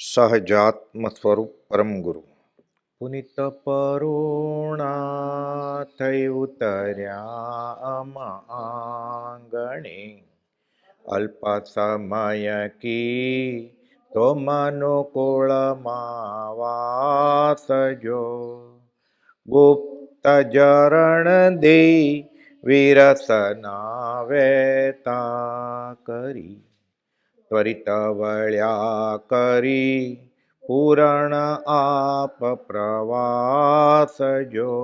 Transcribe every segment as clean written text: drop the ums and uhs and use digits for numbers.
સહજાત્મ સ્વરૂપ પરમ ગુરુ પુનિત પરુણા થઈ ઉતર્યા આંગણે અલ્પ સમય કી તો મનુકુળમાં વાસજો ગુપ્ત જરણ દે વિરસના વેતા કરી ત્વરિત વળ્યા કરી પૂરણ આપ પ્રવાસજો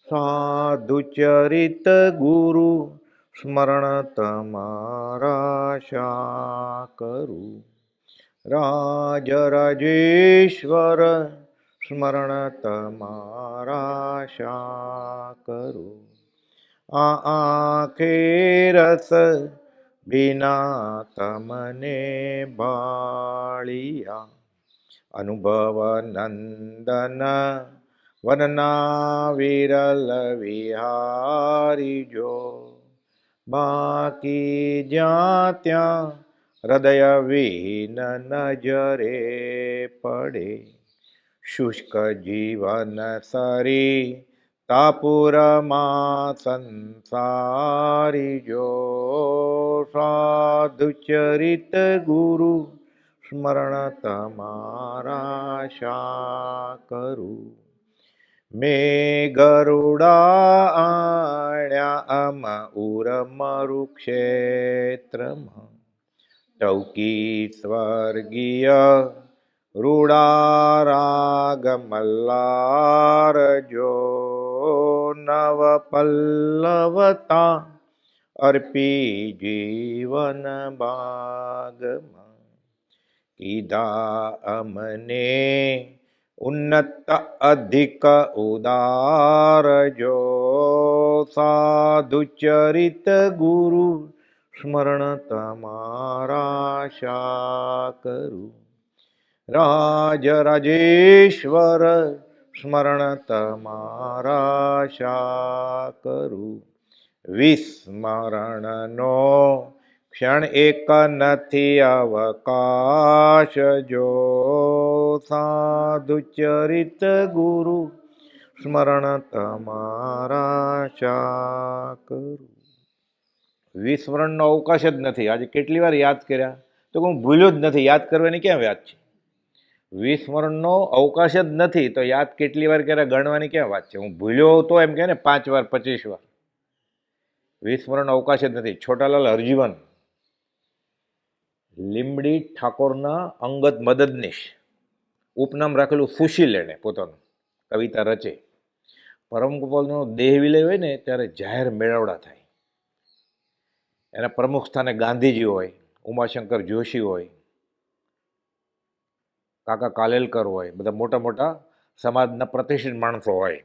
સાધુ ચરિત ગુરુ સ્મરણ તમારા શા કરું રાજ રાજેશ્વર સ્મરણ તમારા શા કરું આંખે રસ વિના તમને બાળિયા અનુભવ નંદન વનના વિરલ વિહારી જો બાકી જ્યાં ત્યાં હૃદય વિહીન નજરે પડે શુષ્ક જીવન સરી તાપુરમાં સંસારી જો સાધુ ચરિત ગુરુ સ્મરણ તમારા શા કરું મેં ગરુડા આણ્યા અમ ઉરમરુ ક્ષેત્રમાં ટૌકી સ્વર્ગીય રૂડા રાગ મલ્લાર જો નવ પલ્લવતા અર્પી જીવન બાગમાં કીધા અમને ઉન્નત અધિક ઉદાર જો સાધુ ચરિત ગુરુ સ્મરણ તમારા શા કરું રાજ રાજેશ્વર સ્મરણ તમારા શા કરું વિસ્મરણનો ક્ષણ એક નથી અવકાશ જો સાધુ ચરિત ગુરુ સ્મરણ તમારા શા કરું વિસ્મરણનો અવકાશ જ નથી. આજે કેટલી વાર યાદ કર્યા તો હું ભૂલ્યો જ નથી. યાદ કરવાની ક્યાં વાત છે? વિસ્મરણનો અવકાશ જ નથી તો યાદ કેટલી વાર કર્યા ગણવાની ક્યાં વાત છે? હું ભૂલ્યો તો એમ કહે ને 5 વાર 25 વાર. વિસ્મરણનો અવકાશ જ નથી. છોટાલાલ હરજીવન લીંબડી ઠાકોરના અંગત મદદનીશ, ઉપનામ રાખેલું સુશીલ, એને પોતાનું કવિતા રચે. પરમ ગોપાલનો દેહ વિલય હોય ને ત્યારે જાહેર મેળાવડા થાય. એના પ્રમુખ સ્થાને ગાંધીજી હોય, ઉમાશંકર જોશી હોય, કાકા કાલેલકર હોય, બધા મોટા મોટા સમાજના પ્રતિષ્ઠિત માણસો હોય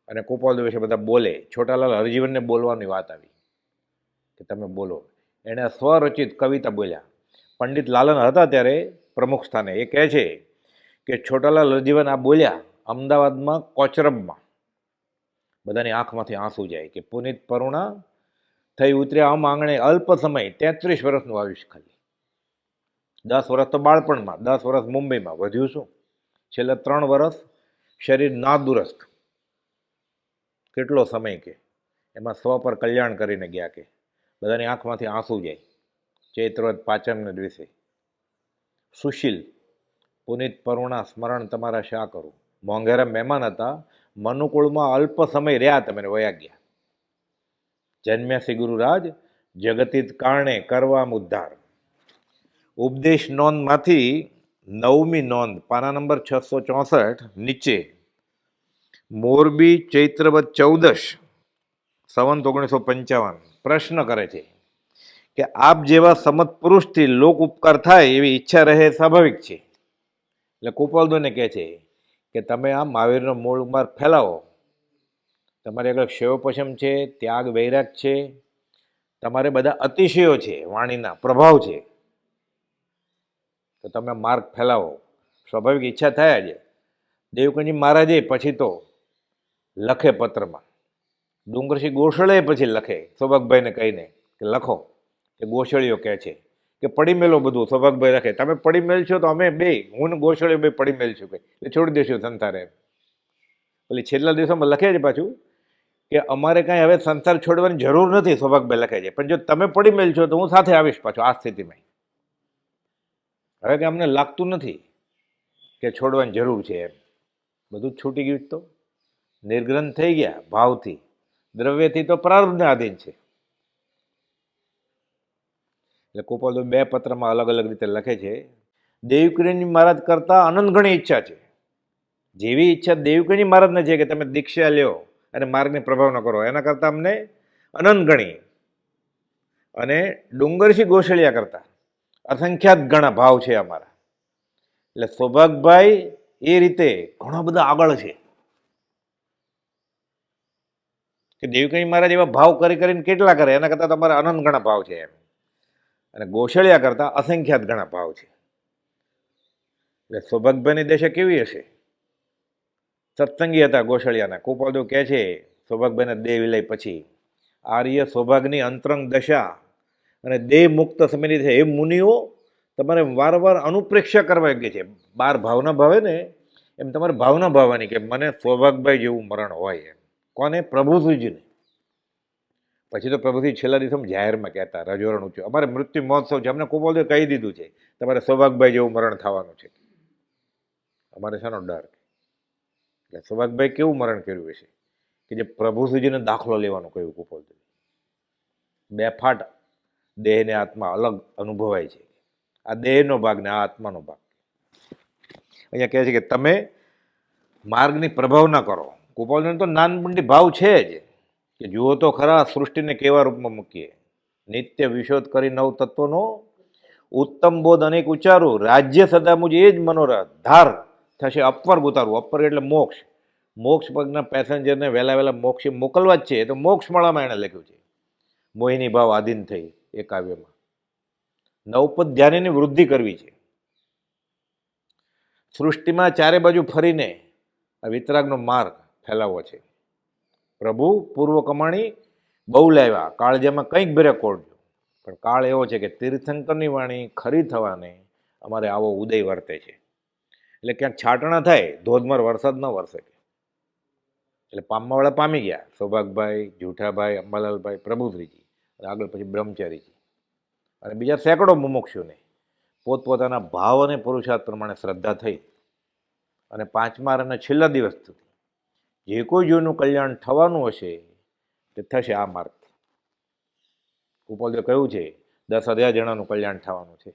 અને ગોપાલ વિશે બધા બોલે. છોટાલાલ હરજીવનને બોલવાની વાત આવી કે તમે બોલો. એણે સ્વરચિત કવિતા બોલ્યા. પંડિત લાલન હતા ત્યારે પ્રમુખ સ્થાને. એ કહે છે કે છોટાલાલ હરજીવન આ બોલ્યા અમદાવાદમાં કોચરબમાં. બધાની આંખમાંથી આંસુ જાય કે પુનિત પરુણા થઈ ઉતર્યા આમ આંગણે અલ્પ સમય 33 વર્ષનું આયુષ્ય ખાલી. 10 વર્ષ તો બાળપણમાં, 10 વર્ષ મુંબઈમાં, વધ્યું શું? છેલ્લા 3 વર્ષ શરીર નાદુરસ્ત. કેટલો સમય કે એમાં સ્વ પર કલ્યાણ કરીને ગયા કે બધાની આંખમાંથી આંસુ જાય. ચૈત્રવદ પાંચમને દિવસે સુશીલ પુનિત પરુણા સ્મરણ તમારા શા કરું. મોંઘેરા મહેમાન હતા, મનુકુળમાં અલ્પ સમય રહ્યા, તમે વયા ગયા. જન્મ્યા શ્રી ગુરુરાજ જગતિત કારણે કરવા ઉદ્ધાર. ઉપદેશ નોંધમાંથી 9મી નોંધ, પાના નંબર 664 નીચે. મોરબી ચૈત્રવદ 14 સંવંત 1955. પ્રશ્ન કરે છે કે આપ જેવા સમત પુરુષથી લોક ઉપકાર થાય એવી ઈચ્છા રહે સ્વાભાવિક છે. એટલે કુપાલદોને કહે છે કે તમે આ મહાવીરનો મૂળ માર્ગ ફેલાવો. તમારી આગળ શૈવપશમ છે, ત્યાગ વૈરાગ છે, તમારે બધા અતિશયો છે, વાણીના પ્રભાવ છે, તો તમે માર્ગ ફેલાવો. સ્વાભાવિક ઈચ્છા થાય છે. દેવકનજી મહારાજે પછી તો લખે પત્રમાં, ડુંગરસિંહ ગોસળે પછી લખે સૌભાગભાઈને કહીને કે લખો કે ગોસળીઓ કહે છે કે પડી મેલો બધું સૌભાગભાઈ રાખે, તમે પડી મેલ છો તો અમે બે, હું ને ગોસળે બે પડી મેલ છું એટલે છોડી દેશું સંસારે. એટલે છેલ્લા દિવસોમાં લખે છે પાછું કે અમારે કાંઈ હવે સંસાર છોડવાની જરૂર નથી, સૌભાગભાઈ લખે છે, પણ જો તમે પડી મેલ છો તો હું સાથે આવીશ પાછો આ સ્થિતિમાં. હવે કે અમને લાગતું નથી કે છોડવાની જરૂર છે એમ, બધું જ છૂટી ગયું તો નિર્ગ્રંથ થઈ ગયા ભાવથી, દ્રવ્યથી તો પ્રારબ્ધને આધીન છે. એટલે કુપાલ બે પત્રમાં અલગ અલગ રીતે લખે છે, દેવકીની મહારાજ કરતા અનંત ગણી ઈચ્છા છે. જેવી ઈચ્છા દેવકીની મહારાજને છે કે તમે દીક્ષા લ્યો અને માર્ગને પ્રભાવ ન કરો, એના કરતા અમને અનંત ગણી અને ડુંગરસિંહ ગોસળિયા કરતા અસંખ્યાત ગણા ભાવ છે અમારા. એટલે સૌભાગભાઈ એ રીતે ઘણા બધા આગળ છે કે દેવકી મહારાજ એવા ભાવ કરી કરીને કેટલા કરે, એના કરતા તમારા અનંત ગણા ભાવ છે એમ. અને ગોસળિયા કરતા અસંખ્યાત ગણા ભાવ છે. એટલે સૌભાગભાઈની દશા કેવી હશે? સત્સંગી હતા ગોસળિયાના. કુપાલદેવ કહે છે સૌભાગભાઈના દેહ વિલય પછી, આર્ય સૌભાગની અંતરંગ દશા અને દેહ મુક્ત સમયની છે. એ મુનિઓ તમારે વારંવાર અનુપ્રેક્ષા કરવા યોગ્ય છે. બાર ભાવના ભાવે ને એમ તમારે ભાવના ભાવવાની કે મને સૌભાગભાઈ જેવું મરણ હોય એમ. કોને? પ્રભુજીને. પછી તો પ્રભુજી છેલ્લા દિવસોમાં જાહેરમાં કહેતા રજોરણ ઊંચું, અમારે મૃત્યુ મહોત્સવ છે, અમને કુપાલદેવે કહી દીધું છે તમારે સૌભાગભાઈ જેવું મરણ થવાનું છે. અમારે શાનો ડર? એટલે સૌભાગભાઈ કેવું મરણ કર્યું હશે કે જે પ્રભુજીને દાખલો લેવાનું કહ્યું કુપાલદેવ. બે ફાટ દેહને આત્મા અલગ અનુભવાય છે. આ દેહનો ભાગ ને આ આત્માનો ભાગ. અહીંયા કહે છે કે તમે માર્ગની પ્રભાવ ના કરો. કુપાલદેવ તો નાનપણથી ભાવ છે જ કે જુઓ તો ખરા સૃષ્ટિને કેવા રૂપમાં મૂકીએ, નિત્ય વિશોધ કરી નવ તત્વનો ઉત્તમ બોધ અનેક ઉચ્ચારું, રાજ્ય સદા મુજ એ જ મનોરથ, ધાર થશે અપવર્ગ ઉતારવું. અપવર્ગ એટલે મોક્ષ. મોક્ષ પગના પેસેન્જરને વહેલા વહેલા મોક્ષે મોકલવા જ છે. એ તો મોક્ષમાળામાં એણે લખ્યું છે, મોહિની ભાવ આધીન થઈ એ કાવ્યમાં. નવપદ ધ્યાનની વૃદ્ધિ કરવી છે. સૃષ્ટિમાં ચારે બાજુ ફરીને આ વિતરાગનો માર્ગ ફેલાવવો છે. પ્રભુ પૂર્વ કમાણી બહુ લાવ્યા, કાળજામાં કંઈક ભેરે કોડજો. પણ કાળ એવો છે કે તીર્થંકરની વાણી ખરી થવાને અમારે આવો ઉદય વર્તે છે. એટલે ક્યાંક છાટણા થાય, ધોધમાર વરસાદ ન વરસે. એટલે પામવાવાળા પામી ગયા, સૌભાગભાઈ, જૂઠાભાઈ, અંબાલાલભાઈ, પ્રભુશ્રીજી, અને આગળ પછી બ્રહ્મચારીજી અને બીજા સેંકડો મુમુક્ષુને પોતપોતાના ભાવ અને પુરુષાર્થ પ્રમાણે શ્રદ્ધા થઈ અને પાંચમા અને છેલ્લા દિવસ સુધી જે કોઈ જીવનું કલ્યાણ થવાનું હશે તે થશે આ માર્ગથી. કુપાલદેવે કહ્યું છે 10,000 જણાનું કલ્યાણ થવાનું છે.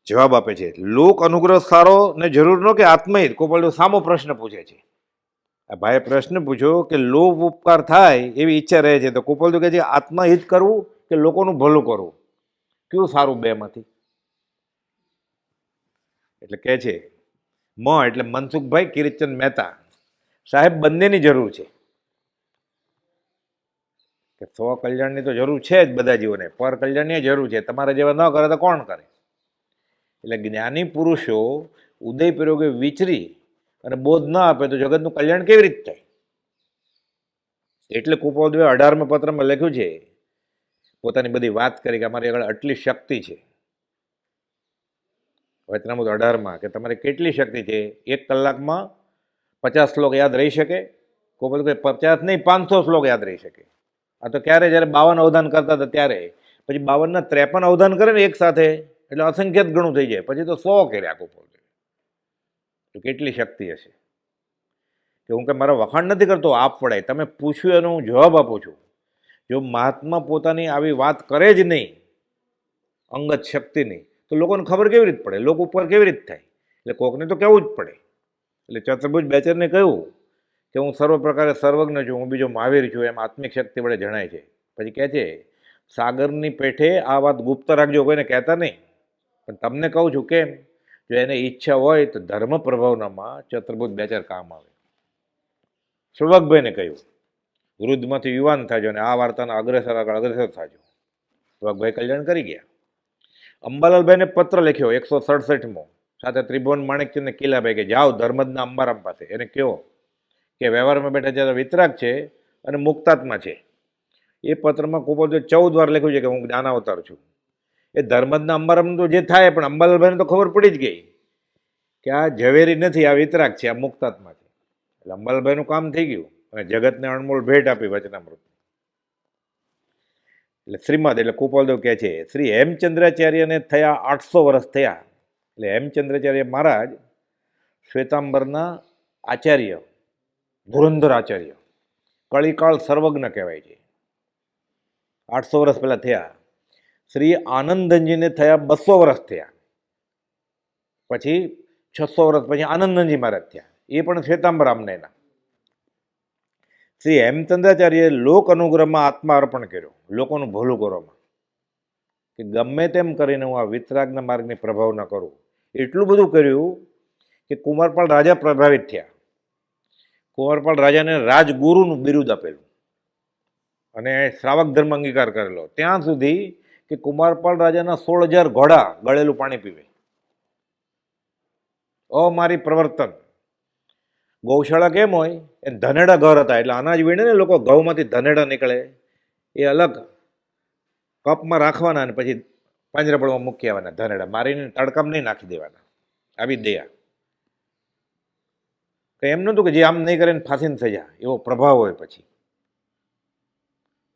જવાબ આપે છે લોક અનુગ્રહ સારો ને જરૂર ન કે આત્મહિત. કુપાલદેવ સામો પ્રશ્ન પૂછે છે. આ ભાઈએ પ્રશ્ન પૂછ્યો કે લોભ ઉપકાર થાય એવી ઈચ્છા રહે છે, તો કુપાલદેવ કહે છે આત્મહિત કરવું કે લોકોનું ભલું કરવું, કયું સારું બેમાંથી? એટલે કહે છે એટલે મનસુખભાઈ કિરીટચંદ મહેતા સાહેબ, બંનેની જરૂર છે. કે સ્વ કલ્યાણની તો જરૂર છે જ બધા જીવોને, પર કલ્યાણની જરૂર છે. તમારા જેવા ન કરે તો કોણ કરે? એટલે જ્ઞાની પુરુષો ઉદય પ્રયોગે વિચરી અને બોધ ન આપે તો જગતનું કલ્યાણ કેવી રીતે થાય? એટલે કુપાલદેવે 18મા પત્રમાં લખ્યું છે, પોતાની બધી વાત કરી કે અમારી આગળ આટલી શક્તિ છે. વચનામૃત 18માં કે તમારી કેટલી શક્તિ છે, 1 કલાકમાં 50 શ્લોક યાદ રહી શકે? કુપાલદેવ 50 નહીં 500 શ્લોક યાદ રહી શકે. આ તો ક્યારે જ્યારે 52 અવધાન કરતા હતા ત્યારે, પછી 52ના 53 અવધાન કરે ને એક સાથે એટલે અસંખ્યાત ગણું થઈ જાય, પછી તો 100 કર્યા કુપાલદેવ. તો કેટલી શક્તિ હશે? કે હું કે મારા વખાણ નથી કરતો, આપ પડાય તમે પૂછ્યું એનો હું જવાબ આપું છું. જો મહાત્મા પોતાની આવી વાત કરે જ નહીં અંગત શક્તિની, તો લોકોને ખબર કેવી રીતે પડે? લોકો ઉપર કેવી રીતે થાય? એટલે કોકને તો કહેવું જ પડે. એટલે ચતુર્ભુજ બેચરને કહ્યું કે હું સર્વ પ્રકારે સર્વજ્ઞ છું, હું બીજો મહાવીર છું, એમ આત્મિક શક્તિ વડે જણાય છે. પછી કહે છે સાગરની પેઠે આ વાત ગુપ્ત રાખજો, કોઈને કહેતા નહીં, પણ તમને કહું છું. કેમ? જો એને ઈચ્છા હોય તો ધર્મ પ્રભાવનામાં ચતુર્ભુજ બેચર કામ આવે. સૌભાગભાઈને કહ્યું વૃદ્ધમાંથી યુવાન થાજો અને આ વાર્તાના અગ્રેસર થાજો. સૌભાગભાઈ કલ્યાણ કરી ગયા. અંબાલાલભાઈને પત્ર લખ્યો 167મો, સાથે ત્રિભુવન માણેકચંદને કિલાભાઈ કે જાઓ ધર્મજના અંબારામ પાસે, એને કહો કે વ્યવહારમાં બેઠા જ્યારે વિતરાગ છે અને મુક્તાત્મા છે, એ પત્રમાં કુપોલદેવ 14 વાર લખ્યું છે કે હું જ્ઞાનાવતાર છું. એ ધર્મજના અંબારામ તો જે થાય, પણ અંબાલાલભાઈને તો ખબર પડી જ ગઈ કે આ ઝવેરી નથી, આ વિતરાગ છે, આ મુક્તાત્મા છે. એટલે અંબાલાલભાઈનું કામ થઈ ગયું અને જગતને અણમોલ ભેટ આપી વચનામૃત. એટલે શ્રીમદ એટલે કુપોલદેવ કહે છે, શ્રી હેમચંદ્રાચાર્યને થયા 800 વર્ષ થયા. એટલે હેમચંદ્રાચાર્ય મહારાજ શ્વેતાંબરના આચાર્ય, ધુરંધર આચાર્ય, કળીકાળ સર્વજ્ઞ કહેવાય છે. 800 વર્ષ પહેલા થયા. શ્રી આનંદનજીને થયા 200 વર્ષ થયા. પછી 600 વર્ષ પછી આનંદનજી મહારાજ થયા, એ પણ શ્વેતાંબર આમનેના. શ્રી હેમચંદ્રાચાર્યએ લોક અનુગ્રહમાં આત્મા અર્પણ કર્યો, લોકોનું ભલું કરવામાં, કે ગમે તેમ કરીને હું આ વિતરાગના માર્ગની પ્રભાવ ન કરું. એટલું બધું કર્યું કે કુમારપાળ રાજા પ્રભાવિત થયા. કુમારપાળ રાજાને રાજગુરુનું બિરુદ આપેલું અને શ્રાવક ધર્મ અંગીકાર કરેલો, ત્યાં સુધી કે કુમારપાળ રાજાના 16,000 ઘોડા ગળેલું પાણી પીવે. અમારી પ્રવર્તન. ગૌશાળા કેમ હોય? એ ધનેડા ઘર હતા, એટલે અનાજ વીણે ને લોકો, ઘઉંમાંથી ધનેડા નીકળે એ અલગ કપમાં રાખવાના અને પછી પાંજરાપોળમાં મૂકી આવવાના. ધનેડા મારીને તડકામાં નહીં નાખી દેવાના. આવી દયા. કે એમ નહોતું કે જે આમ નહીં કરે ને ફાંસીની સજા, એવો પ્રભાવ હોય પછી.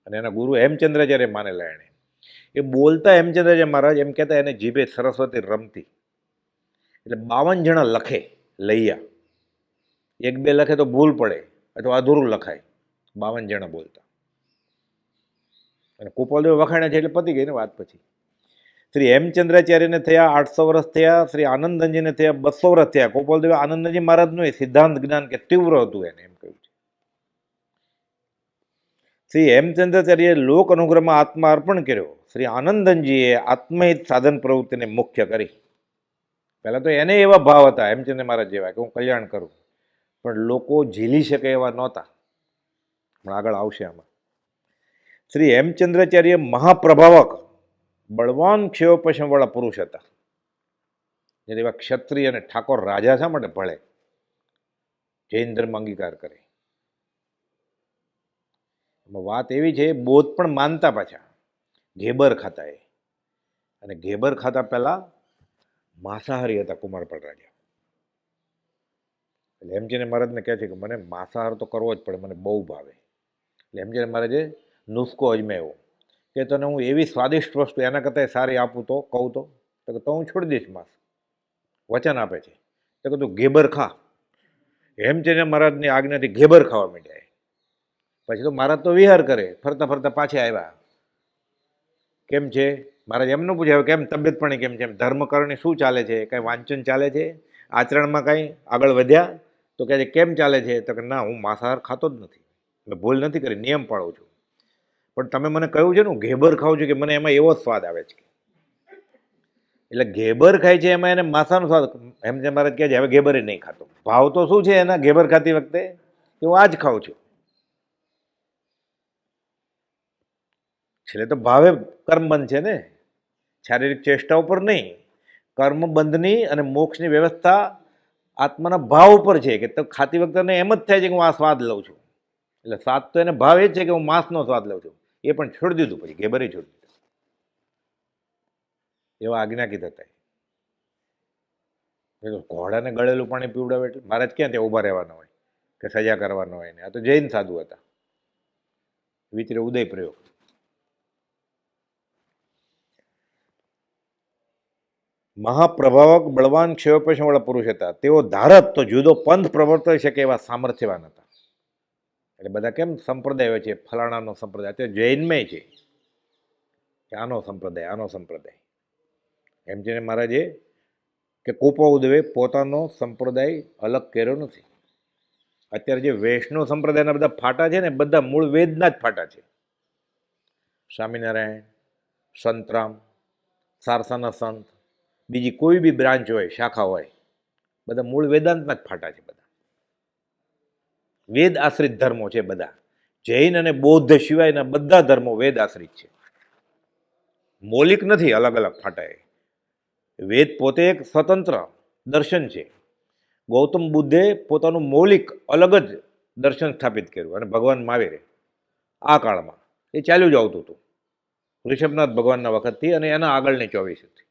અને એના ગુરુ હેમચંદ્રાચાર્ય માનેલા. એણે એ બોલતા હેમચંદ્રાચાર્ય મહારાજ એમ કહેતા, એને જીભે સરસ્વતી રમતી. એટલે 52 જણા લખે લૈયા. 1-2 લખે તો ભૂલ પડે અથવા અધૂરું લખાય. 52 જણા બોલતા. અને કુપોલદેવ વખાણ્યા છે એટલે પતી ગઈ ને વાત. પછી શ્રી હેમચંદ્રાચાર્યને થયા 800 વર્ષ થયા. શ્રી આનંદનજીને થયા 200 વર્ષ થયા. કુપોલદેવ આનંદનજી મહારાજનું એ સિદ્ધાંત જ્ઞાન કે તીવ્ર હતું, એને એમ કહ્યું છે. શ્રી હેમચંદ્રાચાર્યએ લોક અનુગ્રહમાં આત્મા અર્પણ કર્યો. શ્રી આનંદનજીએ આત્મહિત સાધન પ્રવૃત્તિને મુખ્ય કરી. પહેલાં તો એને એવા ભાવ હતા હેમચંદ્ર મહારાજ જેવા કે હું કલ્યાણ કરું, પણ લોકો ઝીલી શકે એવા નહોતા. પણ આગળ આવશે આમાં. શ્રી હેમચંદ્રાચાર્ય મહાપ્રભાવક, બળવાન ક્ષયોપશમવાળા પુરુષ હતા. જેવા ક્ષત્રિય અને ઠાકોર રાજા શા માટે ભળે? જૈન ધર્મ અંગીકાર કરે. એમાં વાત એવી છે, બોધ પણ માનતા પાછા. ઘેબર ખાતા એ, અને ઘેબર ખાતા પહેલા માંસાહારી હતા કુમારપાળ રાજા. એટલે હેમચંદ્ર મહારાજને કહે છે કે મને માંસાહાર તો કરવો જ પડે, મને બહુ ભાવે. એટલે હેમચંદ્ર મહારાજે નુસ્ખો અજમાવ્યો કે તને હું એવી સ્વાદિષ્ટ વસ્તુ એના કરતાં સારી આપું તો કહું તો હું છોડી દઈશ માંસ. વચન આપે છે તો કે તું ઘેબર ખા. હેમચંદ્ર મહારાજની આજ્ઞાથી ઘેબર ખાવા માંડ્યા. પછી તો મહારાજ તો વિહાર કરે, ફરતા ફરતા પાછા આવ્યા. કેમ છે મહારાજ એમનું પૂછ્યા, કેમ તબિયત પાણી કેમ છે, ધર્મકરણી શું ચાલે છે, કાંઈ વાંચન ચાલે છે, આચરણમાં કાંઈ આગળ વધ્યા? તો કહે છે કેમ ચાલે છે? તો કે ના, હું માંસાહાર ખાતો જ નથી, મેં ભૂલ નથી કરી, નિયમ પાળું છું. પણ તમે મને કહ્યું છે ને હું ઘેબર ખાઉં છું, કે મને એમાં એવો સ્વાદ આવે છે. એટલે ઘેબર ખાય છે એમાં એને માંસાનો સ્વાદ. હેમચંદ્ર મહારાજ કહે છે હવે ઘેબર નહીં ખાતો. ભાવ તો શું છે એના ઘેબર ખાતી વખતે? કે હું આ જ ખાઉં છું. છેલ્લે તો ભાવે કર્મબંધ છે ને, શારીરિક ચેષ્ટા ઉપર નહીં. કર્મબંધની અને મોક્ષની વ્યવસ્થા આત્માના ભાવ ઉપર છે. કે તો ખાતી વખતે એમ જ થાય છે કે હું આ સ્વાદ લઉં છું. એટલે સ્વાદ તો એને ભાવ એ જ છે કે હું માંસનો સ્વાદ લઉં છું. એ પણ છોડી દીધું, પછી ઘેબરે છોડી દીધું. એવા આજ્ઞાકીત હતા. ઘોડાને ગળેલું પાણી પીવડાવે એટલે મહારાજ ક્યાં ત્યાં ઊભા રહેવાના હોય કે સજા કરવાનો હોય ને? આ તો જૈન સાધુ હતા. વિચરે ઉદય પ્રયોગ. મહાપ્રભાવક, બળવાન, ક્ષયોપશમવાળા પુરુષ હતા. તેઓ ધારત તો જુદો પંથ પ્રવર્તાવી શકે એવા સામર્થ્યવાન હતા. એટલે બધા કેમ સંપ્રદાય હોય છે, ફલાણાનો સંપ્રદાય, તે જૈનમય છે કે આનો સંપ્રદાય. હેમચંદ્ર મહારાજે કે કુપોલદેવે પોતાનો સંપ્રદાય અલગ કર્યો નથી. અત્યારે જે વૈષ્ણવ સંપ્રદાયના બધા ફાટા છે ને, બધા મૂળ વેદના જ ફાટા છે. સ્વામિનારાયણ, સંતરામ, સારસાના સંત, બીજી કોઈ બી બ્રાન્ચ હોય, શાખા હોય, બધા મૂળ વેદાંતના જ ફાટા છે. બધા વેદ આશ્રિત ધર્મો છે બધા. જૈન અને બૌદ્ધ સિવાયના બધા ધર્મો વેદ આશ્રિત છે. મૌલિક નથી અલગ અલગ ફાટા. એ વેદ પોતે એક સ્વતંત્ર દર્શન છે. ગૌતમ બુદ્ધે પોતાનું મૌલિક અલગ જ દર્શન સ્થાપિત કર્યું, અને ભગવાન મહાવીરે આ કાળમાં એ ચાલ્યું જ આવતું હતું ઋષભનાથ ભગવાનના વખતથી અને એના આગળની 24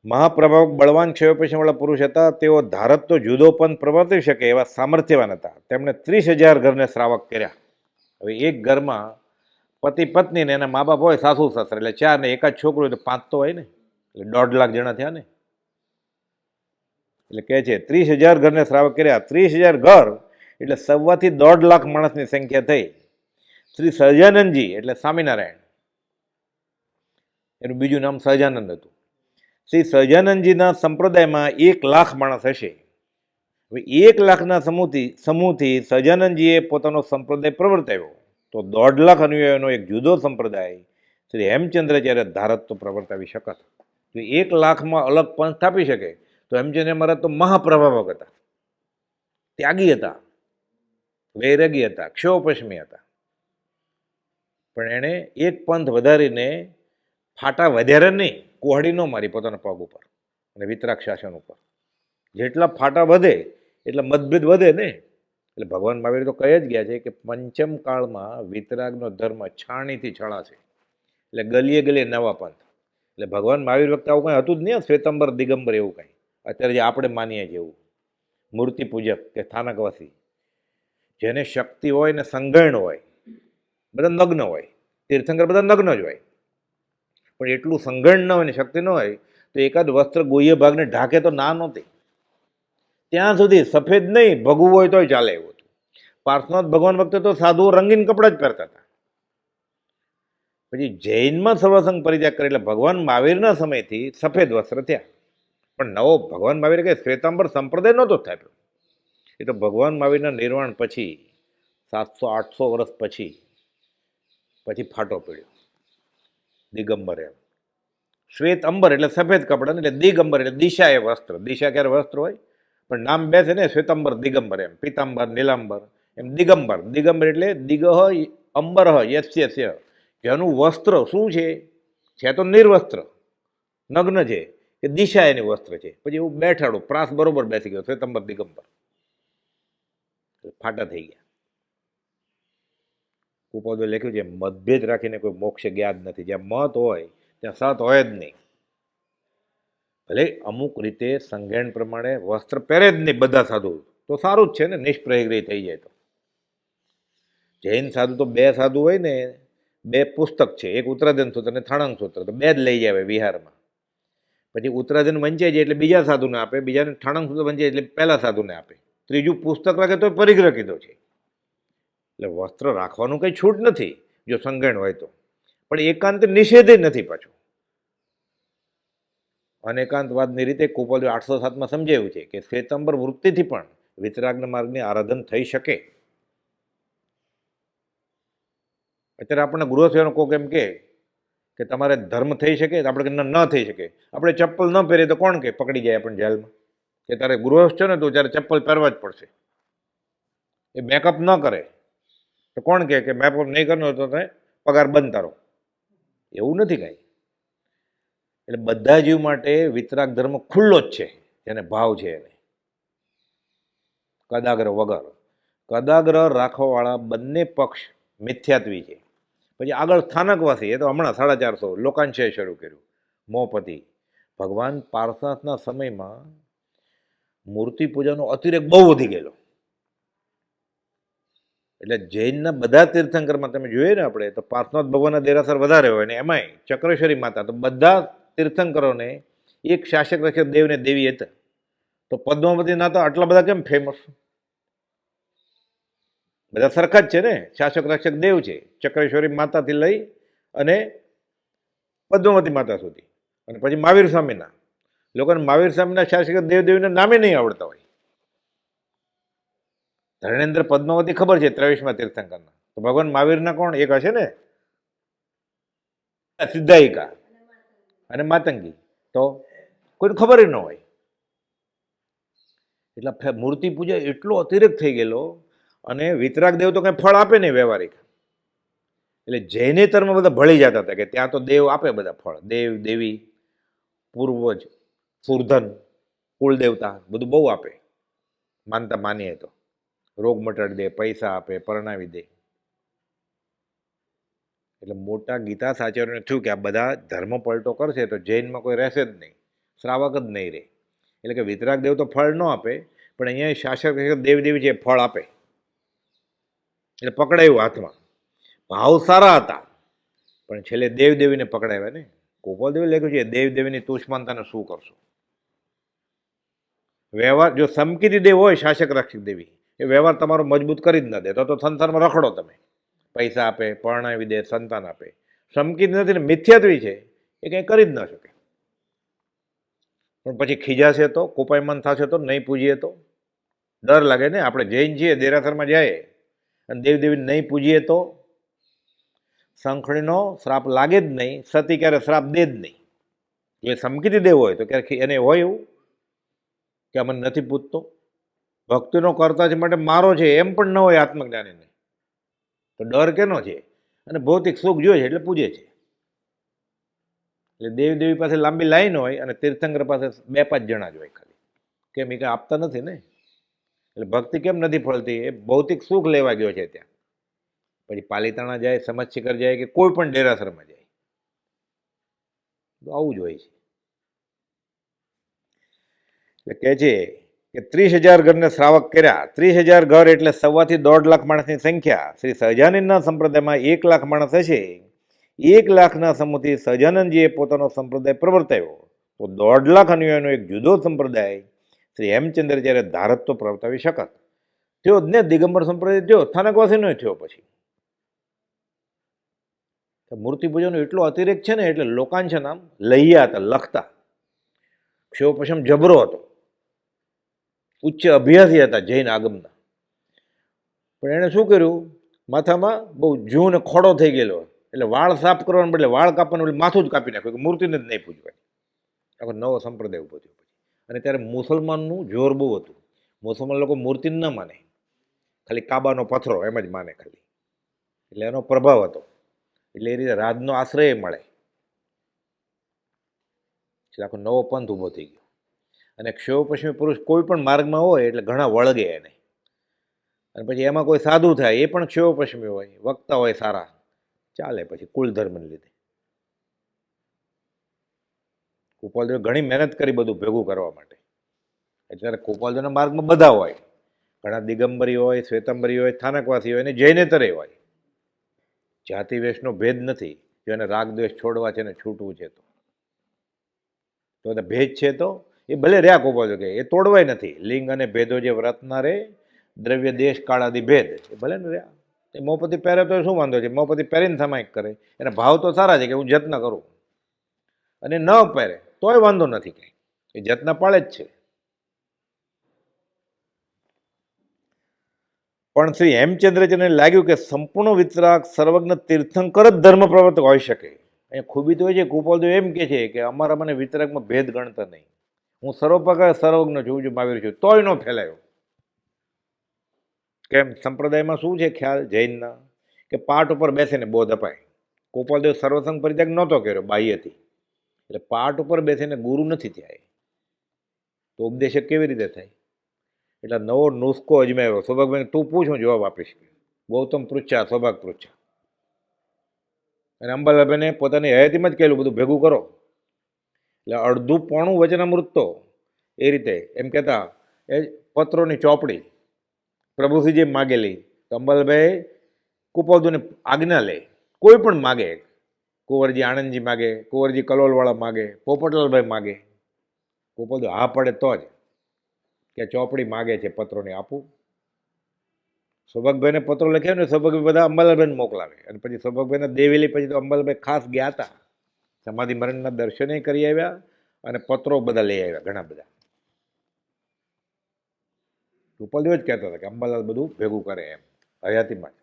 મહાપ્રભાવક બળવાન ક્ષયોપેશીવાળા પુરુષ હતા. તેઓ ધારત તો જુદો પંથ પ્રવર્તી શકે એવા સામર્થ્યવાન હતા. તેમણે 30,000 ઘરને શ્રાવક કર્યા. હવે એક ઘરમાં પતિ પત્ની ને એના મા બાપ હોય, સાસુ સસરા, એટલે 4 ને એકાદ છોકરો હોય તો 5 તો હોય ને, એટલે 1.5 લાખ જણા થયા ને. એટલે કહે છે 30,000 ઘરને શ્રાવક કર્યા. 30,000 ઘર એટલે 1.25 થી 1.5 લાખ માણસની સંખ્યા થઈ. શ્રી સહજાનંદજી એટલે સ્વામિનારાયણ, એનું બીજું નામ સહજાનંદ હતું. શ્રી સહજાનંદજીના સંપ્રદાયમાં 1 લાખ માણસ હશે. હવે 1 લાખના સમૂહથી સહજાનંદજીએ પોતાનો સંપ્રદાય પ્રવર્તાવ્યો, તો 1.5 લાખ અનુયાયીનો એક જુદો સંપ્રદાય શ્રી હેમચંદ્રાચાર્ય ધારત તો પ્રવર્તાવી શકત. જો 1 લાખમાં અલગ પંથ સ્થાપી શકે તો હેમચંદ્ર મહારાજ તો મહાપ્રભાવક હતા, ત્યાગી હતા, વૈરાગી હતા, ક્ષયોપશમી હતા. પણ એણે એક પંથ વધારીને ફાટા વધારે નહીં, કુહાડી ન મારી પોતાના પગ ઉપર અને વિતરાગ શાસન ઉપર. જેટલા ફાટા વધે એટલા મતભેદ વધે ને. એટલે ભગવાન મહાવીર તો કહી જ ગયા છે કે પંચમ કાળમાં વિતરાગનો ધર્મ છાણીથી છળાશે. એટલે ગલીએ ગલીએ નવા પંથ. એટલે ભગવાન મહાવીર વખતે આવું કંઈ હતું જ નહીં, શ્વેતંબર દિગંબર એવું કંઈ અત્યારે જે આપણે માનીએ છીએ એવું. મૂર્તિ પૂજક કે સ્થાનકવાસી, જેને શક્તિ હોય ને સંગણ હોય, બધા નગ્ન હોય, તીર્થંકર બધા નગ્ન જ હોય, પણ એટલું સંગણ ન હોય ને શક્તિ ન હોય તો એકાદ વસ્ત્ર ગોહ્ય ભાગને ઢાંકે તો ના નહોતી. ત્યાં સુધી સફેદ નહીં, ભગવું હોય તોય ચાલે એવું હતું. પાર્શ્વનાથ ભગવાન વખતે તો સાધુઓ રંગીન કપડાં જ પહેરતા હતા. પછી જૈનમાં સર્વસંગ પરિત્યાગ કરે એટલે ભગવાન મહાવીરના સમયથી સફેદ વસ્ત્ર થયા. પણ નવો ભગવાન મહાવીર કે શ્વેતાંબર સંપ્રદાય નહોતો થાપ્યો. એ તો ભગવાન મહાવીરના નિર્વાણ પછી 700-800 વર્ષ પછી ફાટો પડ્યો દિગંબર એમ. શ્વેત અંબર એટલે સફેદ કપડાં, એટલે દિગંબર એટલે દિશા એ વસ્ત્ર. દિશા ક્યારે વસ્ત્ર હોય, પણ નામ બેસે ને શ્વેતંબર દિગંબર એમ, પીતાંબર નીલાંબર એમ. દિગંબર દિગંબર એટલે દિગહ અંબર યસ્ય, જેનું વસ્ત્ર શું છે તો નિર્વસ્ત્ર નગ્ન છે, કે દિશા એની વસ્ત્ર છે. પછી એવું બેઠાડું પ્રાસ બરોબર બેસી ગયો શ્વેતંબર દિગંબર, ફાટા થઈ ગયા. કુપોદે લખ્યું છે મતભેદ રાખીને કોઈ મોક્ષે ગયા જ નથી. જ્યાં મત હોય ત્યાં સત હોય જ નહીં. ભલે અમુક રીતે સંજ્ઞાન પ્રમાણે વસ્ત્ર પહેરે જ નહીં બધા સાધુ, તો સારું જ છે ને, નિષ્પ્રયોગી થઈ જાય તો. જૈન સાધુ તો 2 સાધુ હોય ને, 2 પુસ્તક છે, એક ઉત્તરાધન સૂત્ર અને થાણંગ સૂત્ર, તો 2 જ લઈ જાય વિહારમાં. પછી ઉત્તરાધન વંચાઈ જાય એટલે બીજા સાધુને આપે, બીજાને થાણંગ સૂત્ર વંચાય એટલે પહેલા સાધુને આપે, ત્રીજું પુસ્તક રાખે તો પરિગ્રહ કીધો છે. એટલે વસ્ત્ર રાખવાનું કંઈ છૂટ નથી જો સંગણ હોય તો, પણ એકાંત નિષેધે નથી પાછું. અનેકાંતવાદની રીતે કુપોલ 807માં સમજાવ્યું છે કે શ્વેતાંબર વૃત્તિથી પણ વિતરાગના માર્ગની આરાધન થઈ શકે. અત્યારે આપણને ગૃહસ્થનો કોક એમ કે તમારે ધર્મ થઈ શકે, આપણે ન થઈ શકે. આપણે ચપ્પલ ન પહેરીએ તો કોણ કે પકડી જાય આપણને જેલમાં, કે તારે ગૃહસ્થ છો ને તો ત્યારે ચપ્પલ પહેરવા જ પડશે. એ મેકઅપ ન કરે તો કોણ કે મેકઅપ નહીં કરનો તો તમે પગાર બંધ તારો. એવું નથી કાંઈ. એટલે બધા જીવ માટે વિતરાગ ધર્મ ખુલ્લો જ છે, જેને ભાવ છે એને, કદાગ્રહ વગર. કદાગ્રહ રાખવાવાળા બંને પક્ષ મિથ્યાત્વી છે. પછી આગળ સ્થાનકવાસી, એ તો હમણાં 450 લોકાંશય શરૂ કર્યું. મોપતિ ભગવાન પાર્થનાથના સમયમાં મૂર્તિ પૂજાનો અતિરેક બહુ વધી ગયેલો. એટલે જૈનના બધા તીર્થંકરમાં તમે જોઈએ ને આપણે, તો પાર્થનાથ ભગવાનના દેરાસર વધારે હોય ને એમાંય ચક્રેશ્વરી માતા, તો બધા તીર્થંકરોને એક શાસક રક્ષક દેવને દેવી હતા. તો પદ્માવતીના તો આટલા બધા કેમ ફેમસ? બધા સરખા જ છે ને, શાસક રક્ષક દેવ છે, ચક્રેશ્વરી માતાથી લઈ અને પદ્માવતી માતા સુધી. અને પછી મહાવીર સ્વામીના, લોકોને મહાવીર સ્વામીના શાસક દેવદેવીના નામે નહીં આવડતા હોય. ધર્મેન્દ્ર પદ્માવતી ખબર છે 23મા તીર્થંકરના, તો ભગવાન મહાવીરના કોણ એક હશે ને, સિદ્ધાયિકા અને માતંગી, તો કોઈને ખબર ન હોય. એટલે મૂર્તિ પૂજા એટલો અતિરેક થઈ ગયેલો. અને વિતરાગ દેવ તો કંઈ ફળ આપે નહીં વ્યવહારિક. એટલે જૈનેતરમાં બધા ભળી જતા હતા કે ત્યાં તો દેવ આપે બધા ફળ, દેવ દેવી પૂર્વજ સુરધન કુળદેવતા બધું બહુ આપે, માનતા માનીએ તો. રોગ મટાડી દે, પૈસા આપે, પરણાવી દે. એટલે મોટા ગીતા સાચવને થયું કે આ બધા ધર્મ પલટો કરશે તો જૈનમાં કોઈ રહેશે જ નહીં, શ્રાવક જ નહીં રહે. એટલે કે વિતરાગ દેવ તો ફળ ન આપે, પણ અહીંયા શાસક દેવદેવી છે ફળ આપે. એટલે પકડાયું હાથમાં. ભાવ સારા હતા, પણ છેલ્લે દેવદેવીને પકડાવ્યા ને. ગોપાલદેવે લખ્યું છે દેવદેવીની તુષ્માનતાને શું કરશો. વ્યવહાર જો સમકીતી દેવ હોય, શાસક રક્ષક દેવી, એ વ્યવહાર તમારો મજબૂત કરી જ ન દે, તો સંસારમાં રખડો તમે. પૈસા આપે, પરણાવી દે, સંતાન આપે. સમકીત નથી ને મિથ્યાત્વી છે, એ કંઈ કરી જ ન શકે. પણ પછી ખીજાશે તો, કોપાયમાન થશે તો, નહીં પૂજીએ તો ડર લાગે ને. આપણે જૈન છીએ, દેરાસરમાં જાય અને દેવદેવીને નહીં પૂજીએ તો શંખણીનો શ્રાપ લાગે જ નહીં, સતી ક્યારે શ્રાપ દે જ નહીં. એ સમકીતી દેવ હોય તો ક્યારે એને હોય એવું કે અમને નથી પૂછતો. ભક્તિનો કરતા છે માટે મારો છે એમ પણ ન હોય આત્મજ્ઞાનીને, તો ડર કેનો છે? અને ભૌતિક સુખ જોઈએ છે એટલે પૂજે છે. એટલે દેવદેવી પાસે લાંબી લાઈન હોય અને તીર્થંકર પાસે 2-5 જણા જ હોય ખાલી. કેમ એ કંઈ આપતા નથી ને. એટલે ભક્તિ કેમ નથી ફળતી? એ ભૌતિક સુખ લેવા ગયો છે ત્યાં. પછી પાલીતાણા જાય, સમજશિખર જાય કે કોઈ પણ ડેરાસરમાં જાય, તો આવું જ હોય છે. એટલે કહે છે કે 30,000 ઘરને શ્રાવક કર્યા. 30,000 ઘર એટલે 1.25 લાખ માણસની સંખ્યા. શ્રી સહજાનંદના સંપ્રદાયમાં 1 લાખ માણસ હશે. 1 લાખના સમૂહથી સહજાનંદજીએ પોતાનો સંપ્રદાય પ્રવર્તાવ્યો, તો 1.5 લાખ અનુયાયીનો એક જુદો સંપ્રદાય શ્રી હેમચંદ્રાચાર્ય ધારત્વ પ્રવર્તાવી શકત. થયો જ ને દિગંબર સંપ્રદાય થયો, સ્થાનકવાસીનો થયો. પછી મૂર્તિ પૂજાનો એટલો અતિરેક છે ને, એટલે લોકાંશ નામ લહ્યા હતા, લખતા. ક્ષોપશમ જબરો હતો, ઉચ્ચ અભ્યાસી હતા જૈન આગમના. પણ એણે શું કર્યું? માથામાં બહુ જૂન ખોડો થઈ ગયેલો, એટલે વાળ સાફ કરવાને બદલે વાળ કાપવાનું બદલે માથું જ કાપી નાખ્યું કે મૂર્તિને જ નહીં પૂજવાય. આખો નવો સંપ્રદાય ઉભો થયો. અને ત્યારે મુસલમાનનું જોર બહુ હતું. મુસલમાન લોકો મૂર્તિને ન માને, ખાલી કાબાનો પથ્થરો એમ જ માને ખાલી. એટલે એનો પ્રભાવ હતો. એટલે એ રીતે રાજનો આશ્રય મળે. એટલે આખો નવો પંથ ઊભો થઈ ગયો. અને ક્ષેવ પશ્ચિમી પુરુષ કોઈ પણ માર્ગમાં હોય એટલે ઘણા વળગે એને. અને પછી એમાં કોઈ સાધુ થાય, એ પણ ક્ષેવ પશ્ચિમી હોય, વક્તા હોય સારા, ચાલે પછી કુલ ધર્મને લીધે. ગોપાલદેવે ઘણી મહેનત કરી બધું ભેગું કરવા માટે. અત્યારે ગોપાલદેવના માર્ગમાં બધા હોય, ઘણા દિગંબરી હોય, શ્વેતંબરી હોય, સ્થાનકવાસી હોય, અને જૈનેતરે હોય. જાતિ વેશનો ભેદ નથી. જો એને રાગ દ્વેષ છોડવા છે ને છૂટવું છે તો ભેદ છે તો એ ભલે રહ્યા. ગોપાલદેવ કે એ તોડવાય નથી. લિંગ અને ભેદો જે વ્રતના રે, દ્રવ્ય દેશ કાળાદી ભેદ, એ ભલે ને રહ્યા. એ મોપતિ પહેરે તો શું વાંધો છે? મોપતિ પહેરીને સમાયિક કરે, એના ભાવ તો સારા છે કે હું જતન કરું. અને ન પહેરે તોય વાંધો નથી, કંઈ એ જતન પાળે જ છે. પણ શ્રી હેમચંદ્રાચાર્યને લાગ્યું કે સંપૂર્ણ વિતરાગ સર્વજ્ઞ તીર્થંકર જ ધર્મ પ્રવર્તક હોઈ શકે. અહીંયા ખૂબી તો હોય છે. ગોપાલદેવ એમ કે છે કે અમારા મને વિતરાગમાં ભેદ ગણતા નહીં, હું સર્વપ્રકાર સર્વજ્ઞ છું, જે મહાવીર છું, તોય ન ફેલાયો. કેમ? સંપ્રદાયમાં શું છે ખ્યાલ જૈનના કે પાઠ ઉપર બેસીને બોધ અપાય. ગોપાલદેવ સર્વસંગ પરિત્યાગ નહોતો કર્યો બાહ્યથી, એટલે પાઠ ઉપર બેસીને ગુરુ નથી થયા. તો ઉપદેશક કેવી રીતે થાય? એટલે નવો નુસ્ખો અજમાવ્યો. સૌભાગભાઈ તું પૂછ, હું જવાબ આપીશ. ગૌતમ પૃચ્છા, સૌભાગ પૃચ્છા. અને અંબાલાભાઈને પોતાની હયાતીમાં જ કહેલું બધું ભેગું કરો. એટલે અડધું પોણું વચનામૃત તો એ રીતે એમ કહેતા, એ પત્રોની ચોપડી પ્રભુશ્રીજી માગેલી. તો અંબાલાભાઈ ગોપાલદેવને આજ્ઞા લે, કોઈ પણ માગે. કુંવરજી આણંદજી માગે, કુંવરજી કલોલવાળા માગે, પોપટલાલભાઈ માગે. ગોપાલદેવ હા પડે તો જ કે ચોપડી માગે છે પત્રોની આપું. સૌભાગભાઈને પત્રો લખ્યા ને, સૌભાગભાઈ બધા અંબાલાલભાઈને મોકલાવે. અને પછી સૌભાગભાઈને દેવેલી પછી તો અંબાલાલભાઈ ખાસ ગયા હતા, સમાધિ મરણના દર્શને કરી આવ્યા અને પત્રો બધા લઈ આવ્યા ઘણા બધા. ગોપાલદેવ જ કહેતા હતા કે અંબાલાલ બધું ભેગું કરે એમ હયાતીમાં.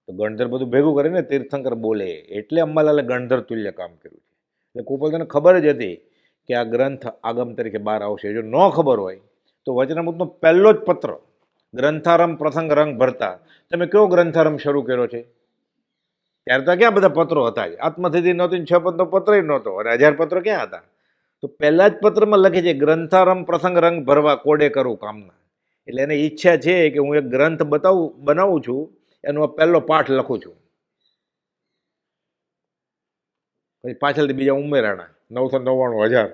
તો ગણધર બધું ભેગું કરે ને, તીર્થંકર બોલે, એટલે અંબાલાલે ગણધર તુલ્ય કામ કર્યું છે. એટલે ગોપાલદેવને ખબર જ હતી કે આ ગ્રંથ આગમ તરીકે બહાર આવશે. જો ન ખબર હોય તો વચનામૃતનો પહેલો જ પત્ર, ગ્રંથારંભ પ્રસંગ રંગ ભરતા, તમે કયો ગ્રંથારંભ શરૂ કર્યો છે? ત્યારે તો ક્યાં બધા પત્રો હતા જ, આત્મસિદ્ધિ નહોતી, 6 પદનો પત્ર નહોતો, અને 1000 પત્રો ક્યાં હતા? તો પહેલા જ પત્રમાં લખે છે ગ્રંથારંભ પ્રસંગ રંગ ભરવા કોડે કરું કામના. એટલે એને ઈચ્છા છે કે હું એક ગ્રંથ બનાવું છું, એનો આ પહેલો પાઠ લખું છું. પછી પાછળથી બીજા ઉમેરાણા 999,000.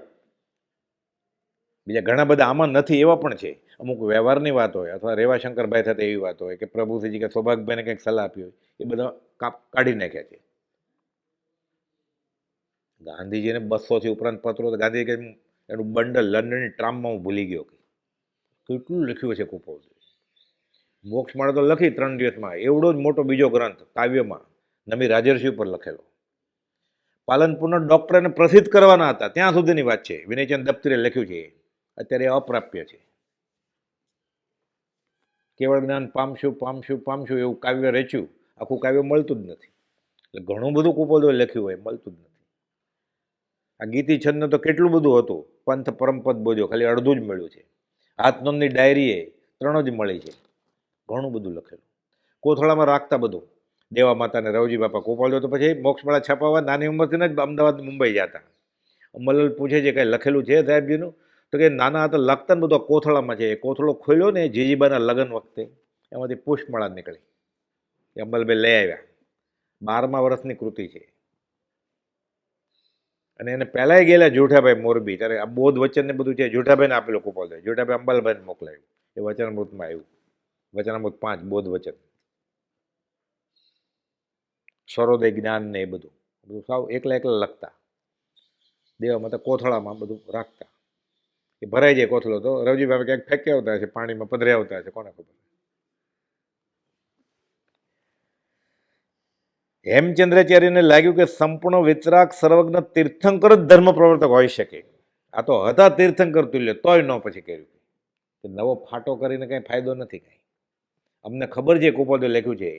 બીજા ઘણા બધા આમાં નથી એવા પણ છે. અમુક વ્યવહારની વાત હોય અથવા રેવાશંકરભાઈ સાથે એવી વાત હોય કે પ્રભુશ્રીજી કે સૌભાગ્યભાઈને કંઈક સલાહ આપી હોય, એ બધા કાઢી નાખ્યા છે. ગાંધીજીને 200થી ઉપરાંત પત્રો, ગાંધી કે એનું બંડલ લંડનની ટ્રામમાં હું ભૂલી ગયો. કેટલું લખ્યું છે કુપોલ. મોક્ષમાળા તો લખી 3 દિવસમાં. એવડો જ મોટો બીજો ગ્રંથ કાવ્યમાં નમી રાજર્ષિ ઉપર લખેલો. પાલનપુરના ડોક્ટરને પ્રસિદ્ધ કરવાના હતા ત્યાં સુધીની વાત છે. વિનયચંદ દફતરે લખ્યું છે. અત્યારે અપ્રાપ્ય છે. કેવળ જ્ઞાન પામશું પામશું પામશું એવું કાવ્ય રચ્યું, આખું કાવ્ય મળતું જ નથી. એટલે ઘણું બધું કુપોદોએ લખ્યું હોય, મળતું જ નથી. આ ગીતિ છંદ તો કેટલું બધું હતું. પંથ પરમપદ બોજો ખાલી અડધું જ મળ્યું છે. હાથનોંધની ડાયરીએ 3 જ મળી છે. ઘણું બધું લખેલું. કોથળામાં રાખતા બધું. દેવા માતાને રવજી બાપા કુપોલ તો પછી મોક્ષમાળા છપાવવા નાની ઉંમરથી જ અમદાવાદ મુંબઈ જતા. અમલલ પૂછે છે કંઈ લખેલું છે સાહેબજીનું? તો કે નાના હતા લખતા ને બધો કોથળામાં છે. એ કોથળો ખોલ્યો ને જીજીબાના લગ્ન વખતે, એમાંથી પુષ્પમાળા નીકળી. એ અમલભાઈ લઈ આવ્યા. 12મા વર્ષની કૃતિ છે. અને એને પહેલાંય ગયેલા જૂઠાભાઈ મોરબી, ત્યારે આ બોધ વચન ને બધું છે જૂઠાભાઈને આપેલું કુપોલ. જૂઠાભાઈ અંબાલભાઈને મોકલાયું. એ વચનામૃતમાં આવ્યું. વચનામૃત 5 બોધ વચન, સરોદય જ્ઞાન ને એ બધું સાવ એકલા લખતા. દેવામાં તો કોથળામાં બધું રાખતા. એ ભરાઈ જાય કોથળો તો રવજીભાઈ ક્યાંક ફેંકી આવતા હશે, પાણીમાં પધરે આવતા હશે, કોને ખબર. હેમચંદ્રાચાર્યને લાગ્યું કે સંપૂર્ણ વિતરાગ સર્વજ્ઞ તીર્થંકર જ ધર્મ પ્રવર્તક હોઈ શકે. આ તો હતા તીર્થંકર તુલ્ય, તોય ન પછી કર્યું. કે નવો ફાટો કરીને કંઈ ફાયદો નથી. કાંઈ અમને ખબર છે કુપોદે લખ્યું છે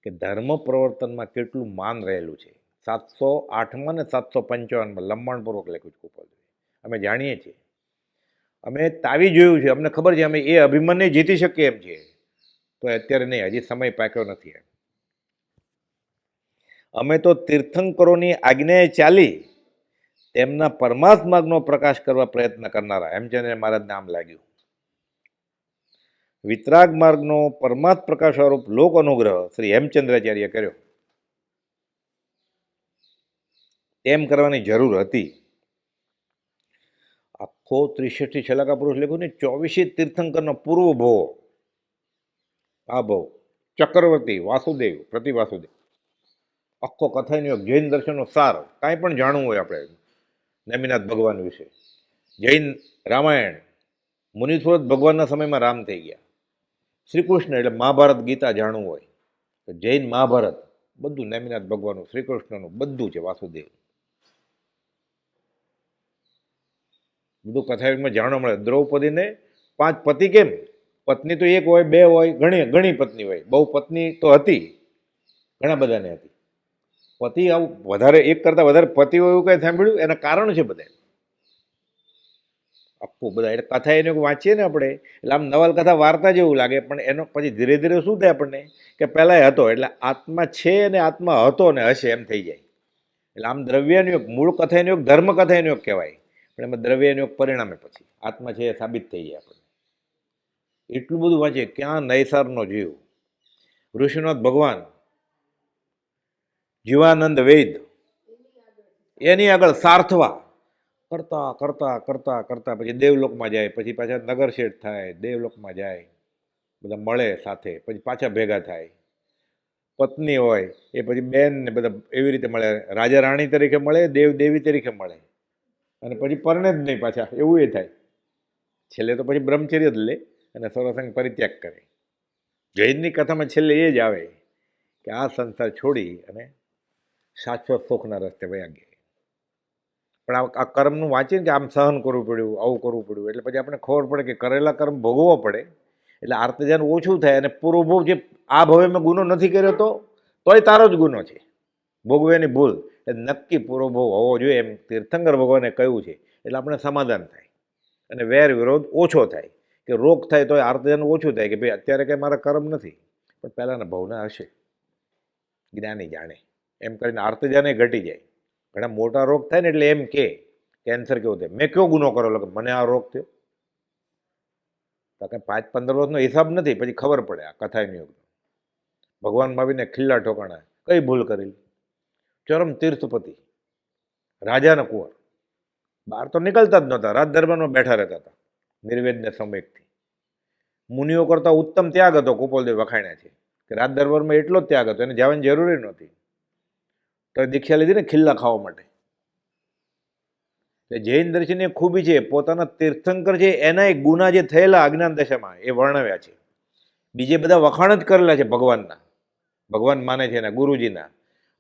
કે ધર્મ પ્રવર્તનમાં કેટલું માન રહેલું છે. 708માં ને 755માં લંબાણપૂર્વક લખ્યું છે કુપોદે. અમે જાણીએ છીએ, અમે તાવી જોયું છે, અમને ખબર છે અમે એ અભિમાનને જીતી શકીએ એમ છીએ. તો અત્યારે નહીં, હજી સમય પાક્યો નથી. અમે તો તીર્થંકરોની આજ્ઞાએ ચાલી તેમના પરમાર્થ માર્ગનો પ્રકાશ કરવા પ્રયત્ન કરનારા હેમચંદ્ર મહારાજ નામ લાગ્યું. વિતરાગ માર્ગનો પરમાર્થ પ્રકાશ સ્વરૂપ લોક અનુગ્રહ શ્રી હેમચંદ્રાચાર્ય કર્યો. તેમ કરવાની જરૂર હતી. આખો 63 છલાકા પુરુષ લખ્યું ને 24 તીર્થંકરનો પૂર્વ ભવ, આ ભવ ચક્રવર્તી વાસુદેવ પ્રતિ વાસુદેવ, આખો કથાનો જૈન દર્શનનો સાર. કાંઈ પણ જાણવું હોય આપણે નેમિનાથ ભગવાન વિશે, જૈન રામાયણ, મુનિસુરત ભગવાનના સમયમાં રામ થઈ ગયા, શ્રી કૃષ્ણ એટલે મહાભારત ગીતા જાણવું હોય તો જૈન મહાભારત બધું નેમિનાથ ભગવાનનું, શ્રી કૃષ્ણનું બધું છે. વાસુદેવ બધું કથામાં જાણવા મળે. દ્રૌપદીને 5 પતિ કેમ? પત્ની તો એક હોય, 2 હોય, ઘણી પત્ની હોય. બહુ પત્ની તો હતી, ઘણા બધાને હતી. પતિ આવું વધારે, એક કરતાં વધારે પતિ હોય એવું કંઈ સાંભળ્યું? એના કારણ છે બધા. આખું બધા એટલે કથા એને વાંચીએ ને આપણે, એટલે આમ નવલકથા વાર્તા જેવું લાગે, પણ એનો પછી ધીરે ધીરે શું થાય આપણને કે પહેલાં હતો એટલે આત્મા છે ને આત્મા હતો ને હશે એમ થઈ જાય. એટલે આમ દ્રવ્યનો યોગ, મૂળ કથાનો યોગ ધર્મ કથાનો યોગ કહેવાય, પણ એમાં દ્રવ્યનો યોગ પરિણામે પછી આત્મા છે એ સાબિત થઈ જાય આપણને. એટલું બધું વાંચીએ. ક્યાં નૈસારનો જીવ, ઋષિનાથ ભગવાન, જીવાનંદ વૈદ, એની આગળ સાર્થવા કરતા કરતા કરતા કરતા પછી દેવલોકમાં જાય, પછી પાછા નગરશેઠ થાય, દેવલોકમાં જાય, બધા મળે સાથે, પછી પાછા ભેગા થાય. પત્ની હોય એ પછી બેન ને બધા એવી રીતે મળે, રાજા રાણી તરીકે મળે, દેવ દેવી તરીકે મળે, અને પછી પરણે જ નહીં પાછા, એવું એ થાય. છેલ્લે તો પછી બ્રહ્મચર્ય જ લે અને સર્વસંગ પરિત્યાગ કરે. જૈનની કથામાં છેલ્લે એ જ આવે કે આ સંસાર છોડી અને શાશ્વત સુખના રસ્તે વયા ગયા. પણ આ કર્મનું વાંચીને કે આમ સહન કરવું પડ્યું, આવું કરવું પડ્યું, એટલે પછી આપણે ખબર પડે કે કરેલા કર્મ ભોગવવો પડે. એટલે આર્તજાન ઓછું થાય અને પૂર્વભોગ જે આ ભવે મેં ગુનો નથી કર્યો તોય તારો જ ગુનો છે, ભોગવેની ભૂલ. એટલે નક્કી પૂર્વભોગ હોવો જોઈએ એમ તીર્થંકર ભગવાને કહ્યું છે. એટલે આપણે સમાધાન થાય અને વેર વિરોધ ઓછો થાય, કે રોગ થાય તોય આર્તજાન ઓછું થાય કે ભાઈ અત્યારે કંઈ મારા કર્મ નથી, પણ પહેલાંના ભવના હશે, જ્ઞાની જાણે. એમ કરીને આર્તજાને ઘટી જાય. ઘણા મોટા રોગ થાય ને એટલે એમ કે કેન્સર કેવું થાય, મેં કયો ગુનો કરેલો કે મને આ રોગ થયો? તો કંઈ 5-15 વર્ષનો હિસાબ નથી, પછી ખબર પડે આ કથાની યોગ. ભગવાનમાં આવીને ખિલ્લા ઠોકાણા, કઈ ભૂલ કરેલી? ચરમ તીર્થપતિ, રાજાના કુંવર, બહાર તો નીકળતા જ નહોતા, રાજ દરબારમાં બેઠા રહેતા હતા નિર્વેદને સમયથી. મુનિઓ કરતા ઉત્તમ ત્યાગ હતો, કુપોલદેવ વખાણ્યા છે કે રાજ દરબારમાં એટલો જ ત્યાગ હતો, એને જવાની જરૂરી નહોતી. તો દીક્ષા લીધી ને ખિલ્લા ખાવા માટે. જૈન દર્શનની ખૂબી છે, પોતાના તીર્થંકર છે એના એક ગુના જે થયેલા અજ્ઞાન દશામાં એ વર્ણવ્યા છે. બીજે બધા વખાણ જ કરેલા છે ભગવાનના, ભગવાન માને છે એના ગુરુજીના.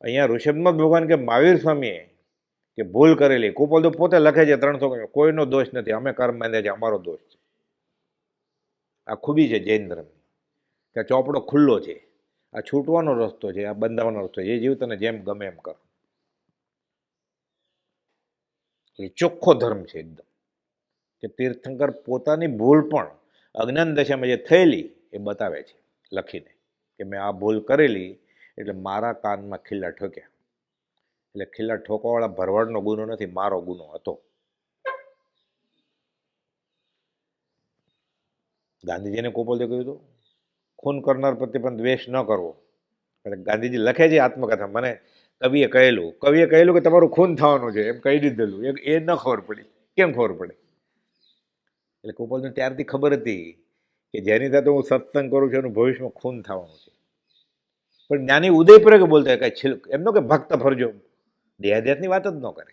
અહીંયા ઋષભમાં ભગવાન કે મહાવીર સ્વામીએ કે ભૂલ કરેલી, કુપોલદેવ પોતે લખે છે 300 કોઈનો દોષ નથી, અમે કર્મ બાંધ્યા છે, અમારો દોષ છે. આ ખૂબી છે જૈન ધર્મની, કે ચોપડો ખુલ્લો છે, આ છૂટવાનો રસ્તો છે, આ બંધાવાનો રસ્તો છે, એ જીવ તને જેમ ગમે એમ કર. એ ચોખ્ખો ધર્મ છે એકદમ, કે તીર્થંકર પોતાની ભૂલ પણ અજ્ઞાન દશામાં જે થયેલી એ બતાવે છે લખીને, કે મેં આ ભૂલ કરેલી એટલે મારા કાનમાં ખિલ્લા ઠોક્યા. એટલે ખિલ્લા ઠોકવાવાળા ભરવાડનો ગુનો નથી, મારો ગુનો હતો. ગાંધીજીને કુપોલદેવ કહ્યું હતું ખૂન કરનાર પ્રત્યે પણ દ્વેષ ન કરવો. એટલે ગાંધીજી લખે છે આત્મકથા, મને કવિએ કહેલું કે તમારું ખૂન થવાનું છે, એમ કહી દીધેલું, એ ન ખબર પડી. કેમ ખબર પડે? એટલે કુપોલદેવને ત્યારથી ખબર હતી કે જેની સાથે હું સત્સંગ કરું છું એનું ભવિષ્યમાં ખૂન થવાનું છે. પણ જ્ઞાની ઉદયપુરે બોલતા કઈ છિલક એમનો કે ભક્ત ફરજો, દેહાધ્યાસની વાત જ ન કરે.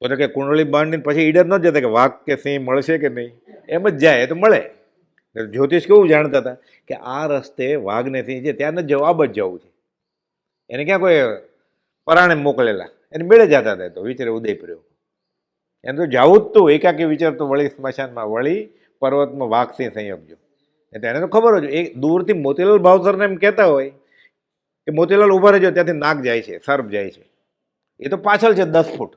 તો કે કુંડળી બાંધીને પછી ઈડર ન જતા કે વાઘ કે સિંહ મળશે કે નહીં, એમ જ જાય, તો મળે. જ્યોતિષ કેવું જાણતા હતા કે આ રસ્તે વાઘ ને સિંહ છે, ત્યાં નથી જવું, આ જ જવું છે. એને ક્યાં કોઈ પરાણે મોકલેલા, એને મેળે જતા હતા. તો વિચારે ઉદયપુરે એને તો જવું જ તું, એકાકી વિચારતો વળી સ્મશાનમાં, વળી પર્વતમાં વાઘ સિંહ સંયોગજો. એટલે એને તો ખબર જ, એ દૂરથી મોતીલાલ ભાવસરને એમ કહેતા હોય કે મોતીલાલ ઊભા રહેજો, ત્યાંથી નાગ જાય છે, સર્પ જાય છે. એ તો પાછળ છે 10 ફૂટ.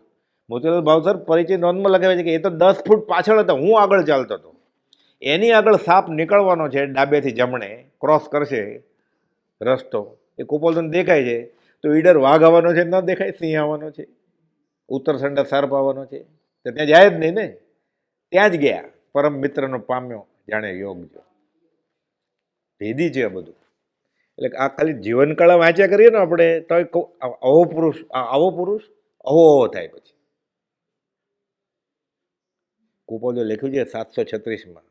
મોતીલાલ ભાવસર પરિચય નોંધમાં લખાવે છે કે એ તો 10 ફૂટ પાછળ હતા, હું આગળ ચાલતો હતો. એની આગળ સાપ નીકળવાનો છે, ડાબેથી જમણે ક્રોસ કરશે રસ્તો, એ કુપોલદેવને દેખાય છે. તો ઈડર વાઘ આવવાનો છે, ન દેખાય, સિંહ આવવાનો છે, ઉત્તરસંડા સર્પ આવવાનો છે, તો ત્યાં જાય જ નહીં ને. ત્યાં જ ગયા, પરમ મિત્રનો પામ્યો જાણે યોગ જો. ભેદી છે આ બધું. એટલે આ ખાલી જીવનકળા વાંચ્યા કરીએ ને આપણે તો આવો પુરુષ અવો થાય. પછી કુપોલદેવ લખ્યું છે 736માં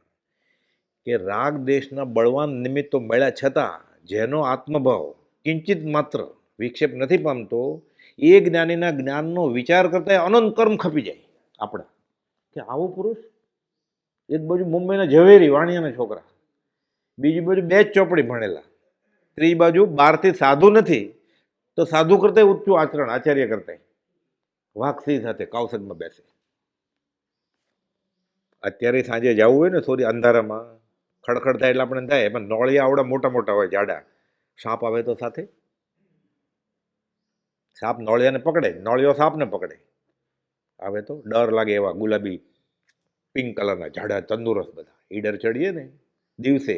કે રાગ દેશના બળવાન નિમિત્તો મળ્યા છતાં જેનો આત્મભાવ કિંચિત માત્ર વિક્ષેપ નથી પામતો, એ જ્ઞાનીના જ્ઞાનનો વિચાર કરતા અનંત કર્મ ખપી જાય આપણા. કે આવો પુરુષ, એક બાજુ મુંબઈના ઝવેરી વાણિયાના છોકરા, બીજી બાજુ 2 જ ચોપડી ભણેલા, ત્રીજી બાજુ બહારથી સાધુ નથી તો સાધુ કરતા ઊંચું આચરણ, આચાર્ય કરતા વાઘસિંહ સાથે કાવસદમાં બેસે. અત્યારે સાંજે જવું હોય ને થોડી અંધારામાં, ખડખડ થાય એટલે આપણે થાય, પણ નોળિયા આવડા મોટા મોટા હોય, જાડા. સાપ આવે તો સાથે સાપ નોળિયાને પકડે, નોળિયો સાપને પકડે. આવે તો ડર લાગે એવા ગુલાબી પિંક કલરના જાડા તંદુરસ્ત બધા. ઈડર ચડીએ ને દિવસે,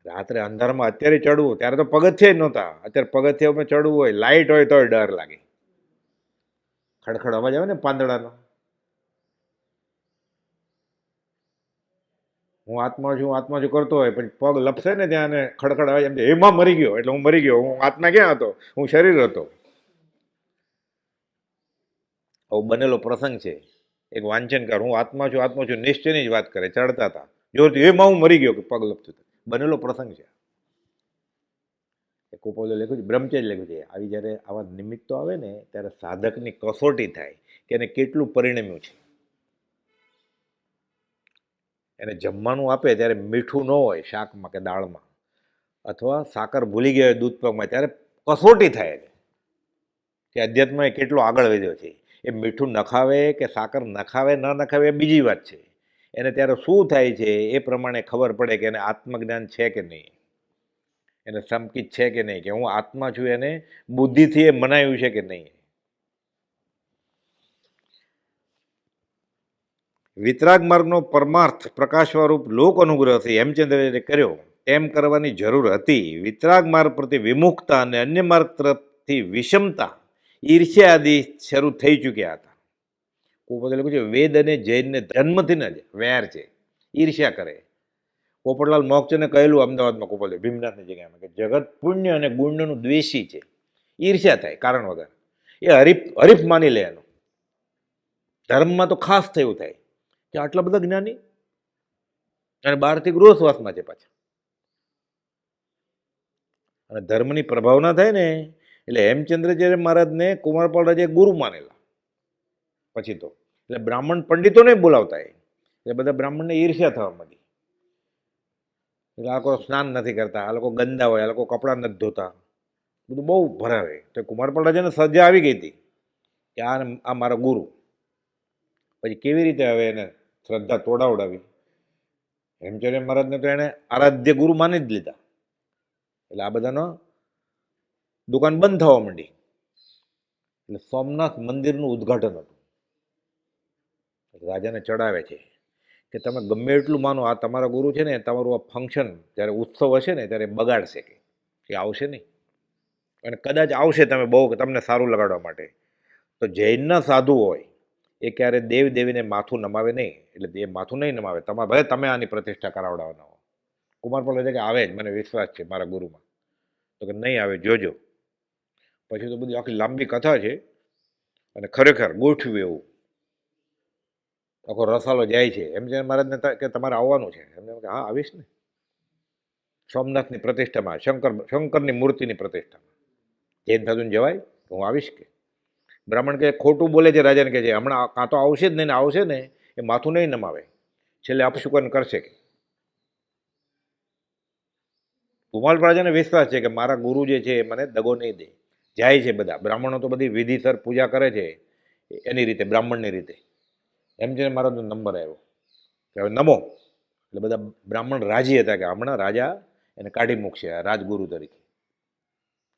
રાત્રે અંધારામાં અત્યારે ચડવું, ત્યારે તો પગથિયા નહોતા, અત્યારે પગથિયામાં ચડવું હોય, લાઇટ હોય તોય ડર લાગે. ખડખડ અવાજ આવે ને પાંદડાનો, હું આત્મા છું કરતો હોય, પછી પગ લપસે ને ત્યાં ખડખડ અવાજ, એમ એમાં મરી ગયો એટલે હું મરી ગયો, હું આત્મા ક્યાં હતો, હું શરીર હતો. આવું બનેલો પ્રસંગ છે. એક વાંચનકાર, હું આત્મા છું નિશ્ચયની જ વાત કરે, ચડતા હતા જોરથી, એમાં હું મરી ગયો કે પગ લપતું. બનેલો પ્રસંગ છે. કુપોલદેવ લખ્યું છે, બ્રહ્મચર્ય લખ્યું છે. આવી જ્યારે આવા નિમિત્તો આવે ને ત્યારે સાધકની કસોટી થાય કે એને કેટલું પરિણમ્યું છે. એને જમવાનું આપે ત્યારે મીઠું ન હોય શાકમાં કે દાળમાં, અથવા સાકર ભૂલી ગયા હોય દૂધ પાકમાં, ત્યારે કસોટી થાય કે અધ્યાત્મમાં એ કેટલો આગળ વધ્યો છે. એ મીઠું નખાવે કે સાકર નખાવે ન નખાવે એ બીજી વાત છે. એને ત્યારે શું થાય છે એ પ્રમાણે ખબર પડે કે એને આત્મજ્ઞાન છે કે નહીં, એને સમકિત છે કે નહીં, કે હું આત્મા છું એને બુદ્ધિથી એ મનાયું છે કે નહીં. વિતરાગ માર્ગનો પરમાર્થ પ્રકાશવારૂપ લોક અનુગ્રહથી હેમચંદ્રએ કર્યો એમ કરવાની જરૂર હતી. વિતરાગ માર્ગ પ્રતિ વિમુખતા અને અન્ય માર્ગ તરફથી વિષમતા, ઈર્ષ્યા આદિ શરૂ થઈ ચૂક્યા હતા. કુપોલે લખ્યું છે વેદ અને જૈનને જન્મથી જ વેર છે, ઈર્ષ્યા કરે. પોપટલાલ મોક્ષને કહેલું અમદાવાદમાં કુપોલે ભીમનાથની જગ્યામાં કે જગત પુણ્ય અને ગુણનું દ્વેષી છે, ઈર્ષ્યા થાય કારણ વગર, એ હરીફ હરીફ માની લે એનો. ધર્મમાં તો ખાસ થયું થાય કે આટલા બધા જ્ઞાની અને બહારથી ગૃહસ્વાસમાં છે પાછા. અને ધર્મની પ્રભાવના થાય ને એટલે હેમચંદ્રાચાર્ય મહારાજને કુમારપાળ રાજાએ ગુરુ માનેલા પછી તો. એટલે બ્રાહ્મણ પંડિતોને બોલાવતા એટલે બધા બ્રાહ્મણને ઈર્ષ્યા થવા માંડી. એટલે આ લોકો સ્નાન નથી કરતા, આ લોકો ગંદા હોય, આ લોકો કપડાં નથી ધોતા, બધું બહુ ભરાવે. તો કુમારપાળ રાજાને સજા આવી ગઈ હતી કે આ મારા ગુરુ. પછી કેવી રીતે હવે એને શ્રદ્ધા તોડાવડાવી? હેમચંદ્ર મહારાજને તો એને આરાધ્ય ગુરુ માની જ લીધા. એટલે આ બધાનો દુકાન બંધ થવા માંડી. એટલે સોમનાથ મંદિરનું ઉદ્ઘાટન હતું. રાજાને ચડાવે છે કે તમે ગમે એટલું માનો, આ તમારા ગુરુ છે ને તમારું આ ફંક્શન જ્યારે ઉત્સવ હશે ને ત્યારે બગાડશે, કે આવશે નહીં. અને કદાચ આવશે તમે બહુ કે તમને સારું લગાડવા માટે. તો જૈનના સાધુ હોય એ ક્યારે દેવ દેવીને માથું નમાવે નહીં. એટલે એ માથું નહીં નમાવે, તમારે ભલે તમે આની પ્રતિષ્ઠા કરાવડાવવાના હો. કુમારપાળ રાજા કે આવે જ, મને વિશ્વાસ છે મારા ગુરુમાં. તો કે નહીં આવે, જોજો. પછી તો બધી આખી લાંબી કથા છે અને ખરેખર ગોઠવ્યું એવું આખો રસાલો જાય છે. એમ છે મહારાજને કે તમારે આવવાનું છે. એમને કે હા આવીશ ને, સોમનાથની પ્રતિષ્ઠામાં, શંકરની મૂર્તિની પ્રતિષ્ઠામાં. જૈન સાધુને જવાય? હું આવીશ કે. બ્રાહ્મણ કે ખોટું બોલે છે, રાજાને કહે છે હમણાં કાં તો આવશે જ નહીં ને આવશે ને એ માથું નહીં નમાવે, છેલ્લે અપશુકન કરશે કે. કુમારપાળ રાજાને વિશ્વાસ છે કે મારા ગુરુ જે છે એ મને દગો નહીં દે. જાય છે બધા બ્રાહ્મણો, તો બધી વિધિસર પૂજા કરે છે એની રીતે, બ્રાહ્મણની રીતે. એમ છે મારો નંબર આવ્યો કે હવે નમો. એટલે બધા બ્રાહ્મણ રાજી હતા કે હમણાં રાજા એને કાઢી મૂકશે આ રાજગુરુ તરીકે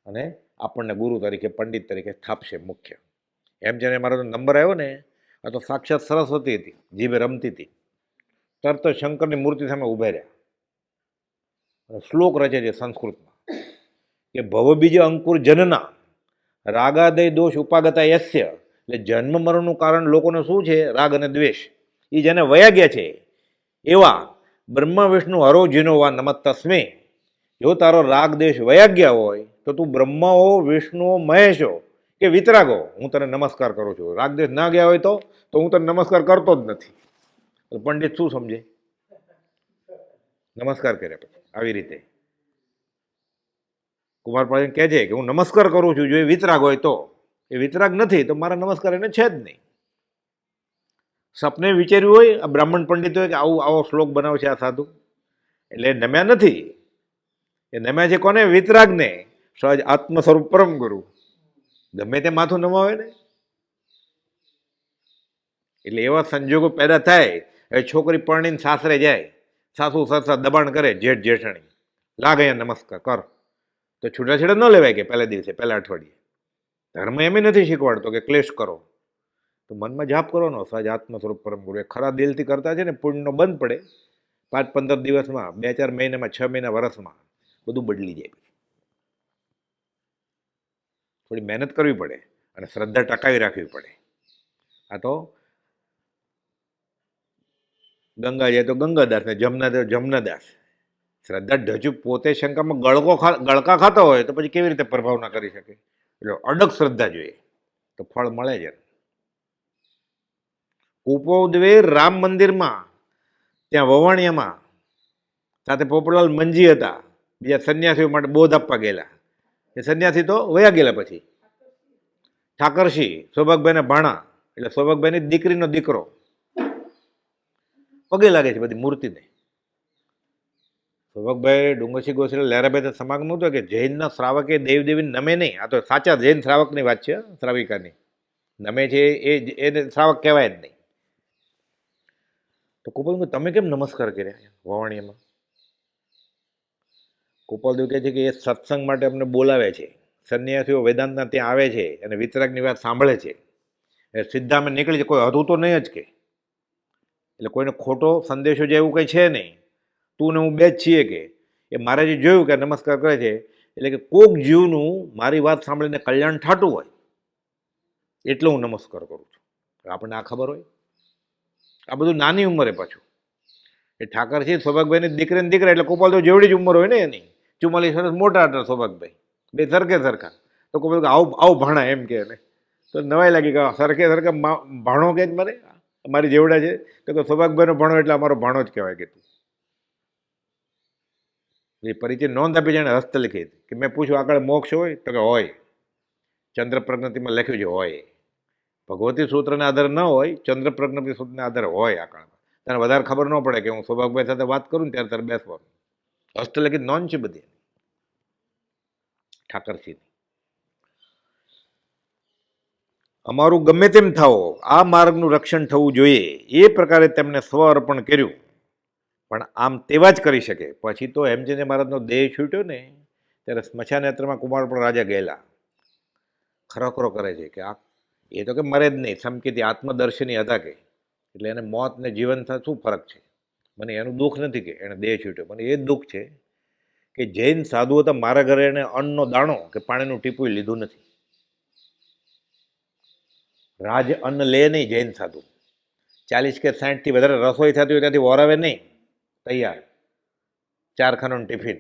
અને આપણને ગુરુ તરીકે, પંડિત તરીકે સ્થાપશે મુખ્ય. એમ છે મારો નંબર આવ્યો ને, આ તો સાક્ષાત સરસ્વતી હતી, જીભે રમતી હતી. તરત શંકરની મૂર્તિ સામે ઉભા રહ્યા અને શ્લોક રચે છે સંસ્કૃતમાં કે ભવબીજ અંકુર જનના રાગાદય દોષ ઉપાગતા યસ્ય. એટલે જન્મ મરણનું કારણ લોકોને શું છે? રાગ અને દ્વેષ. એ જેને વયા ગયા છે એવા બ્રહ્મા વિષ્ણુ હરો જીનો વા નમત તસ્મે. જો તારો રાગ દ્વેષ વયા ગયા હોય તો તું બ્રહ્મા હો, વિષ્ણુ હો, મહેશ હો કે વિતરાગો, હું તને નમસ્કાર કરું છું. રાગ દ્વેષ ના ગયા હોય તો હું તને નમસ્કાર કરતો જ નથી. તો પંડિત શું સમજે? નમસ્કાર કરે પછી આવી રીતે. કુમારપાળ કહે છે કે હું નમસ્કાર કરું છું, જો એ વિતરાગ હોય તો. એ વિતરાગ નથી તો મારા નમસ્કાર એને છે જ નહીં. સપને વિચાર્યું હોય આ બ્રાહ્મણ પંડિત હોય કે આવો શ્લોક બનાવશે આ સાધુ, એટલે નમ્યા નથી. એ નમ્યા છે કોને? વિતરાગને. સહજ આત્મ સ્વરૂપ પરમ ગુરુ. ગમે તે માથું નમાવે ને. એટલે એવા સંજોગો પેદા થાય. હવે છોકરી પરણીને સાસરે જાય, સાસુ સસરા દબાણ કરે, જેઠ જેઠાણી લાગ અહીંયા નમસ્કાર કર, તો છૂટાછેડા ન લેવાય કે પહેલા દિવસે, પહેલા અઠવાડિયે. ધર્મ એમ નથી શીખવાડતો કે ક્લેશ કરો. તો મનમાં જાપ કરવાનો, સહજ આત્મ સ્વરૂપ પરમ ગુરુ. એ ખરા દિલથી કરતા છે ને પુણ્યનો બંધ પડે. 5-15 દિવસમાં, 2-4 મહિનામાં, 6 મહિના, વર્ષમાં બધું બદલી જાય. થોડી મહેનત કરવી પડે અને શ્રદ્ધા ટકાવી રાખવી પડે. આ તો ગંગા જાય તો ગંગાદાસ ને જમના જાય જમનાદાસ. શ્રદ્ધા ઢજુ પોતે શંકામાં ગળકા ખાતા હોય તો પછી કેવી રીતે પ્રભાવ ના કરી શકે? એટલે અડગ શ્રદ્ધા જોઈએ તો ફળ મળે છે. કુપોદવે રામ મંદિરમાં, ત્યાં વવાણિયામાં સાથે પોપટલાલ મંજી હતા, બીજા સંન્યાસીઓ માટે બોધ આપવા ગયેલા. એ સંન્યાસી તો વયા ગયેલા. પછી ઠાકરસિંહ, સૌભાગભાઈના ભાણા, એટલે સૌભાગભાઈની દીકરીનો દીકરો પગે લાગે છે બધી મૂર્તિને. સૌભાગભાઈ ડુંગરસિંહ ગોસ્વામી લહેરાભાઈ સમાગમ હતો કે જૈનના શ્રાવકે દેવદેવીને નમે નહીં. આ તો સાચા જૈન શ્રાવકની વાત છે, શ્રાવિકાની. નમે છે એને શ્રાવક કહેવાય જ નહીં. તો કુપોલદેવ તમે કેમ નમસ્કાર કર્યા વવાણીયામાં? કુપોલદેવ કહે છે કે એ સત્સંગ માટે અમને બોલાવે છે. સંન્યાસીઓ વેદાંતના ત્યાં આવે છે અને વિતરાગની વાત સાંભળે છે. એ સીધા અમે નીકળી છે, કોઈ હતું તો નહીં જ કે. એટલે કોઈને ખોટો સંદેશો જે એવું કંઈ છે નહીં. તું ને હું બે જ છીએ કે. એ મારે જે જોયું કે નમસ્કાર કરે છે એટલે કે કોક જીવનું મારી વાત સાંભળીને કલ્યાણ થતું હોય એટલે હું નમસ્કાર કરું છું. આપણને આ ખબર હોય? આ બધું નાની ઉંમરે પાછું. એ ઠાકરસિંહ સૌભાગભાઈની દીકરીને દીકરા એટલે ગોપાલ તો જેવડી જ ઉંમર હોય ને એની, 44 વર્ષ મોટા હતા સૌભાગભાઈ, બે સરખે સરખા. તો ગોપાલ આવું આવું ભાણા એમ કે એને તો નવાઈ લાગી કે સરખે સરખા ભાણો કે જ મારે મારી જેવડા છે. તો કે સૌભાગભાઈનો ભાણો એટલે અમારો ભાણો જ કહેવાય કે તું. એ પરિચય નોંધ આપી જાણે હસ્તલિખિત કે મેં પૂછ્યું આગળ મોક્ષ હોય? તો કે હોય. ચંદ્ર પ્રજ્ઞતિમાં લખ્યું છે હોય. ભગવતી સૂત્રના આધારે ન હોય, ચંદ્ર પ્રજ્ઞતિ સૂત્રના આધારે હોય. આ કાળમાં તને વધારે ખબર ન પડે કે હું સૌભાગભાઈ સાથે વાત કરું ને ત્યારે તારે બેસવાનું. હસ્તલિખિત નોંધ છે બધી ઠાકરસિંહ. અમારું ગમે તેમ થાઓ, આ માર્ગનું રક્ષણ થવું જોઈએ, એ પ્રકારે તેમને સ્વ અર્પણ કર્યું. પણ આમ તેવા જ કરી શકે. પછી તો હેમચંદ્ર મહારાજનો દેહ છૂટ્યો ને ત્યારે સ્મશાન યાત્રામાં કુમારપુર રાજા ગયેલા. ખરોખરો કરે છે કે આ એ તો કે મરે જ નહીં, સમકીથી આત્મદર્શની હતા કે એટલે એને મોત ને જીવન થાય શું ફરક છે? મને એનું દુઃખ નથી કે એને દેહ છૂટ્યો, મને એ જ દુઃખ છે કે જૈન સાધુ હતા, મારા ઘરે એને અન્નનો દાણો કે પાણીનું ટીપું લીધું નથી. રાજ અન્ન લે નહીં જૈન સાધુ. 40 કે 60થી વધારે રસોઈ થતી હોય ત્યાંથી વરાવે નહીં, તૈયાર 4 ખાનાનું ટિફિન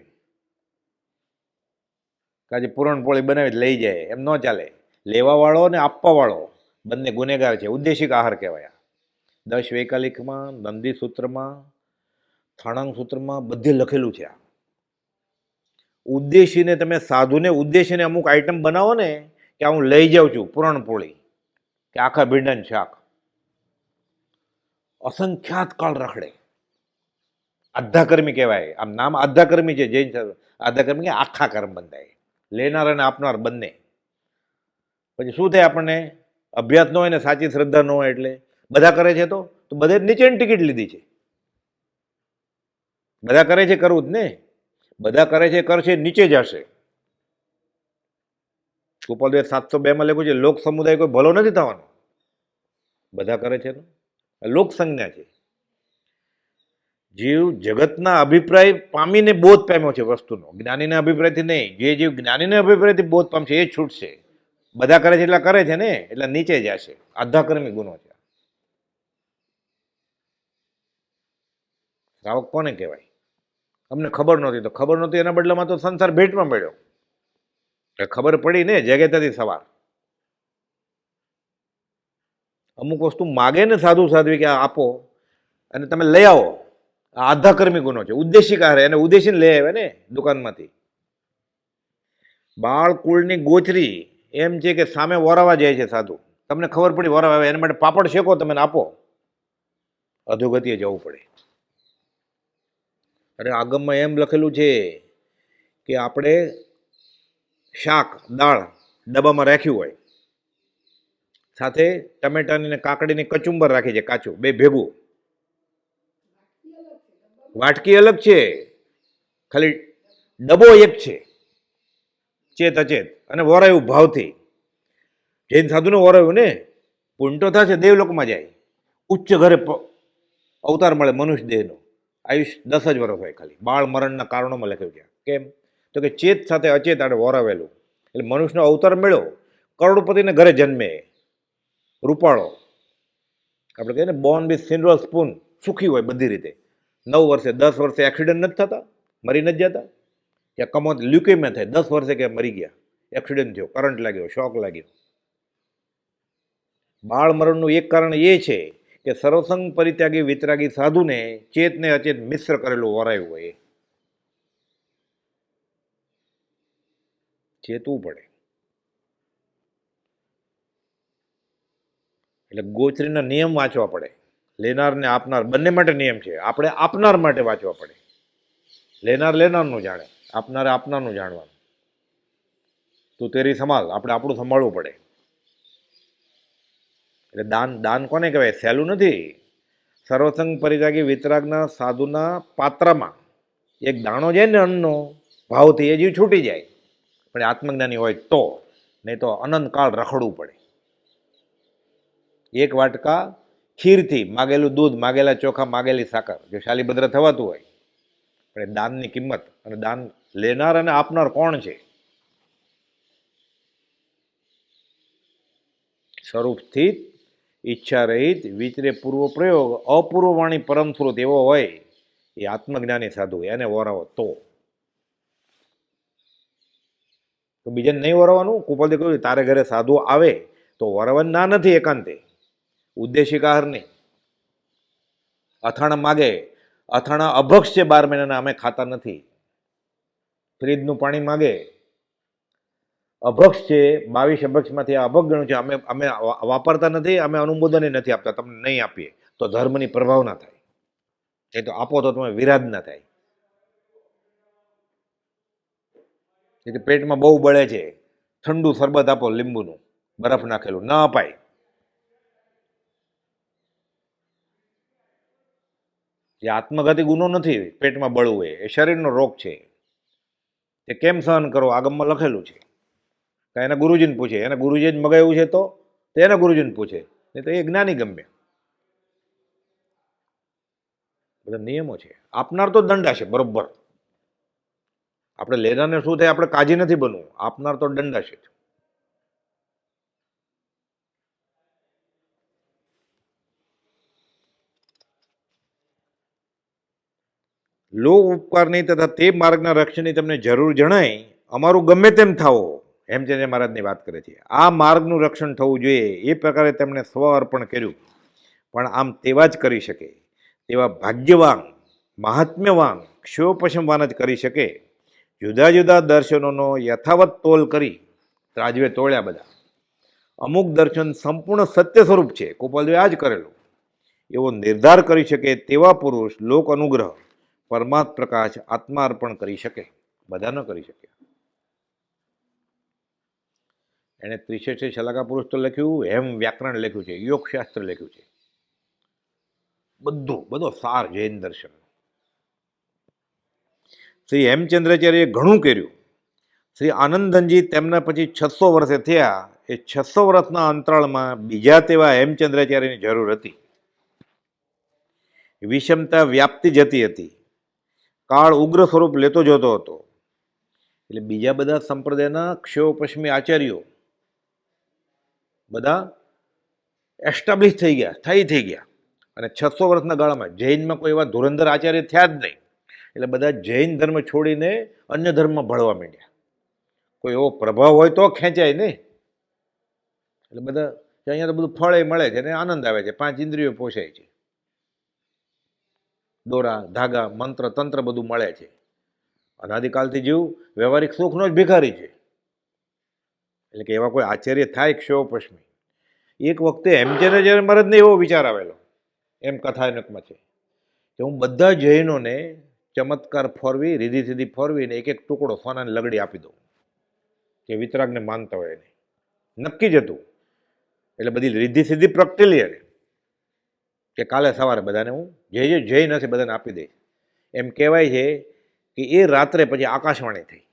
કાજે પૂરણપોળી બનાવી લઈ જાય, એમ ન ચાલે. લેવાવાળો ને આપવાવાળો બંને ગુનેગાર છે. ઉદ્દેશિક આહાર કહેવાય. 10 વૈકાલિકમાં, નંદી સૂત્રમાં, થાણાંગ સૂત્રમાં બધે લખેલું છે. આ ઉદ્દેશીને તમે સાધુને ઉદ્દેશીને અમુક આઈટમ બનાવો ને કે હું લઈ જાઉં છું પૂરણપોળી કે આખા ભીંડાનું શાક, અસંખ્યાત કાળ રખડે. આધ્યાકર્મી કહેવાય. આમ નામ આધ્યાકર્મી છે જૈન સાધુ. આધ્યાકર્મી કે આખા કર્મ બંધાય, લેનાર અને આપનાર બંને. પછી શું થાય? આપણને અભ્યાસ ન હોય ને સાચી શ્રદ્ધા ન હોય એટલે બધા કરે છે તો બધે નીચેની ટિકિટ લીધી છે. બધા કરે છે કરવું જ ને, બધા કરે છે કરશે નીચે જશે. ગોપાલદેવ 702માં લખ્યું છે લોક સમુદાય કોઈ ભલો નથી થવાનો. બધા કરે છે લોક સંજ્ઞા છે. જીવ જગતના અભિપ્રાય પામીને બોધ પામ્યો છે વસ્તુનો, જ્ઞાનીના અભિપ્રાયથી નહીં. જે જીવ જ્ઞાનીના અભિપ્રાયથી બોધ પામશે એ જ છૂટશે. બધા કરે છે એટલે કરે છે ને એટલે નીચે જશે. આધ્યાકર્મી ગુનો છે. શ્રાવક કોને કહેવાય? અમને ખબર નહોતી તો ખબર નહોતી એના બદલામાં તો સંસાર ભેટમાં મળ્યો. ખબર પડી ને જગેતાથી સવાર. અમુક વસ્તુ માગે ને સાધુ સાધ્વી કે આપો અને તમે લઈ આવો, આ આધ્યાકર્મી ગુનો છે. ઉદ્દેશિક આહાર એને ઉદ્દેશીને લઈ આવે ને દુકાનમાંથી. બાળકુળની ગોચરી એમ છે કે સામે વરાવા જાય છે સાધુ, તમને ખબર પડી વરાવા આવે એના માટે પાપડ શેકો તમે આપો, અધોગતિએ જવું પડે. અરે આગમમાં એમ લખેલું છે કે આપણે શાક દાળ ડબ્બામાં રાખ્યું હોય, સાથે ટમેટાની ને કાકડીની કચુંબર રાખી છે કાચું, બે ભેગું. વાટકી અલગ છે, ખાલી ડબ્બો એક છે, ચેત અચેત અને વરાયું ભાવથી. જૈન સાધુને વરાયું ને પૂંટો થશે, દેવલોકમાં જાય, ઉચ્ચ ઘરે અવતાર મળે મનુષ્ય દેહનો. આયુષ 10 જ વર્ષ હોય ખાલી. બાળ મરણના કારણોમાં લખ્યું છે. કેમ? તો કે ચેત સાથે અચેત આડે વરાવેલું એટલે મનુષ્યનો અવતાર મળ્યો, કરોડપતિને ઘરે જન્મે, રૂપાળો. આપણે કહીએ ને બોર્ન વિથ સિલ્વર સ્પૂન, સુખી હોય બધી રીતે. 9 વર્ષે 10 વર્ષે એક્સિડન્ટ નથી થતા, મરી નથી જતા. કે કમોત લ્યુકેમિયા થાય 10 વર્ષે કે મરી ગયા, એક્સિડન્ટ થયો, કરંટ લાગ્યો, શોક લાગ્યો. બાળ મરણનું એક કારણ એ છે કે સર્વસંગ પરિત્યાગી વિતરાગી સાધુને ચેતને અચેત મિશ્ર કરેલું વરાયું હોય. ચેતવું પડે. એટલે ગોચરીના નિયમ વાંચવા પડે. લેનાર ને આપનાર બંને માટે નિયમ છે. આપણે આપનાર માટે વાંચવા પડે. લેનાર લેનારનું જાણે, આપનારે આપનારનું જાણવાનું. તું તેરી સંભાળ, આપણે આપણું સંભાળવું પડે. એટલે દાન દાન કોને કહેવાય? સહેલું નથી. સર્વસંગ પરિત્યાગી વિતરાગના સાધુના પાત્રમાં એક દાણો જાય ને અન્નનો ભાવથી એ જીવ છૂટી જાય. પણ આત્મજ્ઞાની હોય તો, નહીં તો અનંતકાળ રખડવું પડે. એક વાટકા ખીરથી, માગેલું દૂધ, માગેલા ચોખા, માગેલી સાકર, જો શાલીભદ્ર થવાતું હોય. પણ દાનની કિંમત અને દાન લેનાર અને આપનાર કોણ છે? સ્વરૂપ સ્થિત ઈચ્છા રહિત વિચરે પૂર્વ પ્રયોગ અપૂર્વ વાણી પરમ સ્રોત એવો હોય એ આત્મજ્ઞાની સાધુ એને વરાવો તો બીજાને નહીં વરાવવાનું. કુપાલજી કહ્યું તારે ઘરે સાધુ આવે તો વરાવવાનું ના નથી એકાંતે, ઉદ્દેશિકાહાર નહીં. અથાણા માગે, અથાણા અભક્ષ છે 12 મહિનાના, અમે ખાતા નથી. ફ્રીજનું પાણી માગે, અભક્ષ છે, 22 અભક્ષમાંથી આ અભક્ષ ગણું છે, અમે અમે વાપરતા નથી, અમે અનુમોદન નથી આપતા, તમને નહીં આપીએ તો ધર્મની પ્રભાવ ના થાય, એ તો આપો તો તમે વિરાજ ના થાય. એટલે પેટમાં બહુ બળે છે, ઠંડુ શરબત આપો લીંબુનું બરફ નાખેલું, ના અપાય. જે આત્મઘાતી ગુનો નથી પેટમાં બળવું, એ શરીરનો રોગ છે. એ કેમ સહન કરો આગમમાં લખેલું છે. એના ગુરુજીને પૂછે, એના ગુરુજી જ મગાવ્યું છે તો એના ગુરુજીને પૂછે, નહીં તો એ જ્ઞાની ગમ્ય. બધા નિયમો છે. આપનાર તો દંડાશે બરોબર. આપણે લેનારને શું થાય આપણે કાજી નથી બનવું, આપનાર તો દંડાશે. લોક ઉપકારની તથા તે માર્ગના રક્ષણની તમને જરૂર જણાય, અમારું ગમે તેમ થાવો, હેમચંદ્ર મહારાજની વાત કરે છે. આ માર્ગનું રક્ષણ થવું જોઈએ એ પ્રકારે તેમણે સ્વ અર્પણ કર્યું. પણ આમ તેવા જ કરી શકે, તેવા ભાગ્યવાન મહાત્મ્યવાન ક્ષોપશમવાન જ કરી શકે. જુદા જુદા દર્શનોનો યથાવત તોલ કરી ત્રાજવે તોળ્યા બધા. અમુક દર્શન સંપૂર્ણ સત્ય સ્વરૂપ છે, ગોપાલજીએ આ જ કરેલું, એવો નિર્ધાર કરી શકે તેવા પુરુષ લોક અનુગ્રહ પરમાત્મ પ્રકાશ આત્મા અર્પણ કરી શકે, બધા ન કરી શકે. એણે ત્રિશેષી શલાકા પુરુષ તો લખ્યું, હેમ વ્યાકરણ લખ્યું છે, યોગશાસ્ત્ર લખ્યું છે, બધો સાર જૈન દર્શન. શ્રી હેમચંદ્રાચાર્યએ ઘણું કર્યું. શ્રી આનંદનજી તેમના પછી 600 વર્ષે થયા. એ 600 વર્ષના અંતરાળમાં બીજા તેવા હેમચંદ્રાચાર્યની જરૂર હતી. વિષમતા વ્યાપ્તિ જતી હતી, કાળ ઉગ્ર સ્વરૂપ લેતો જતો હતો. એટલે બીજા બધા સંપ્રદાયના ક્ષયોપશ્મી આચાર્યો બધા એસ્ટાબ્લિશ થઈ ગયા. અને 600 વર્ષના ગાળામાં જૈનમાં કોઈ એવા ધુરંધર આચાર્ય થયા જ નહીં. એટલે બધા જૈન ધર્મ છોડીને અન્ય ધર્મમાં ભળવા માંડ્યા. કોઈ એવો પ્રભાવ હોય તો ખેંચાય ને. એટલે બધા અહીંયા તો બધું ફળે મળે છે ને આનંદ આવે છે, 5 ઇન્દ્રિયો પોષાય છે, દોરા ધાગા મંત્ર તંત્ર બધું મળે છે. અનાદિકાલથી જીવ વ્યવહારિક સુખનો જ ભિખારી છે. એટલે કે એવા કોઈ આચાર્ય થાય ક્ષયોપશ્મી. એક વખતે હેમચંદ્રાચાર્ય મહારાજને એવો વિચાર આવેલો, એમ કથાનકમાં છે, કે હું બધા જૈનોને ચમત્કાર ફોરવી રીધી સીધી ફોરવીને એક એક ટુકડો સોનાની લગડી આપી દઉં, કે વિતરાગને માનતા હોય એને. નક્કી જ હતું. એટલે બધી રીધી સીધી પ્રગટેલી હતી કે કાલે સવારે બધાને હું જે જૈન હશે બધાને આપી દઈશ. એમ કહેવાય છે કે એ રાત્રે પછી આકાશવાણી થઈ,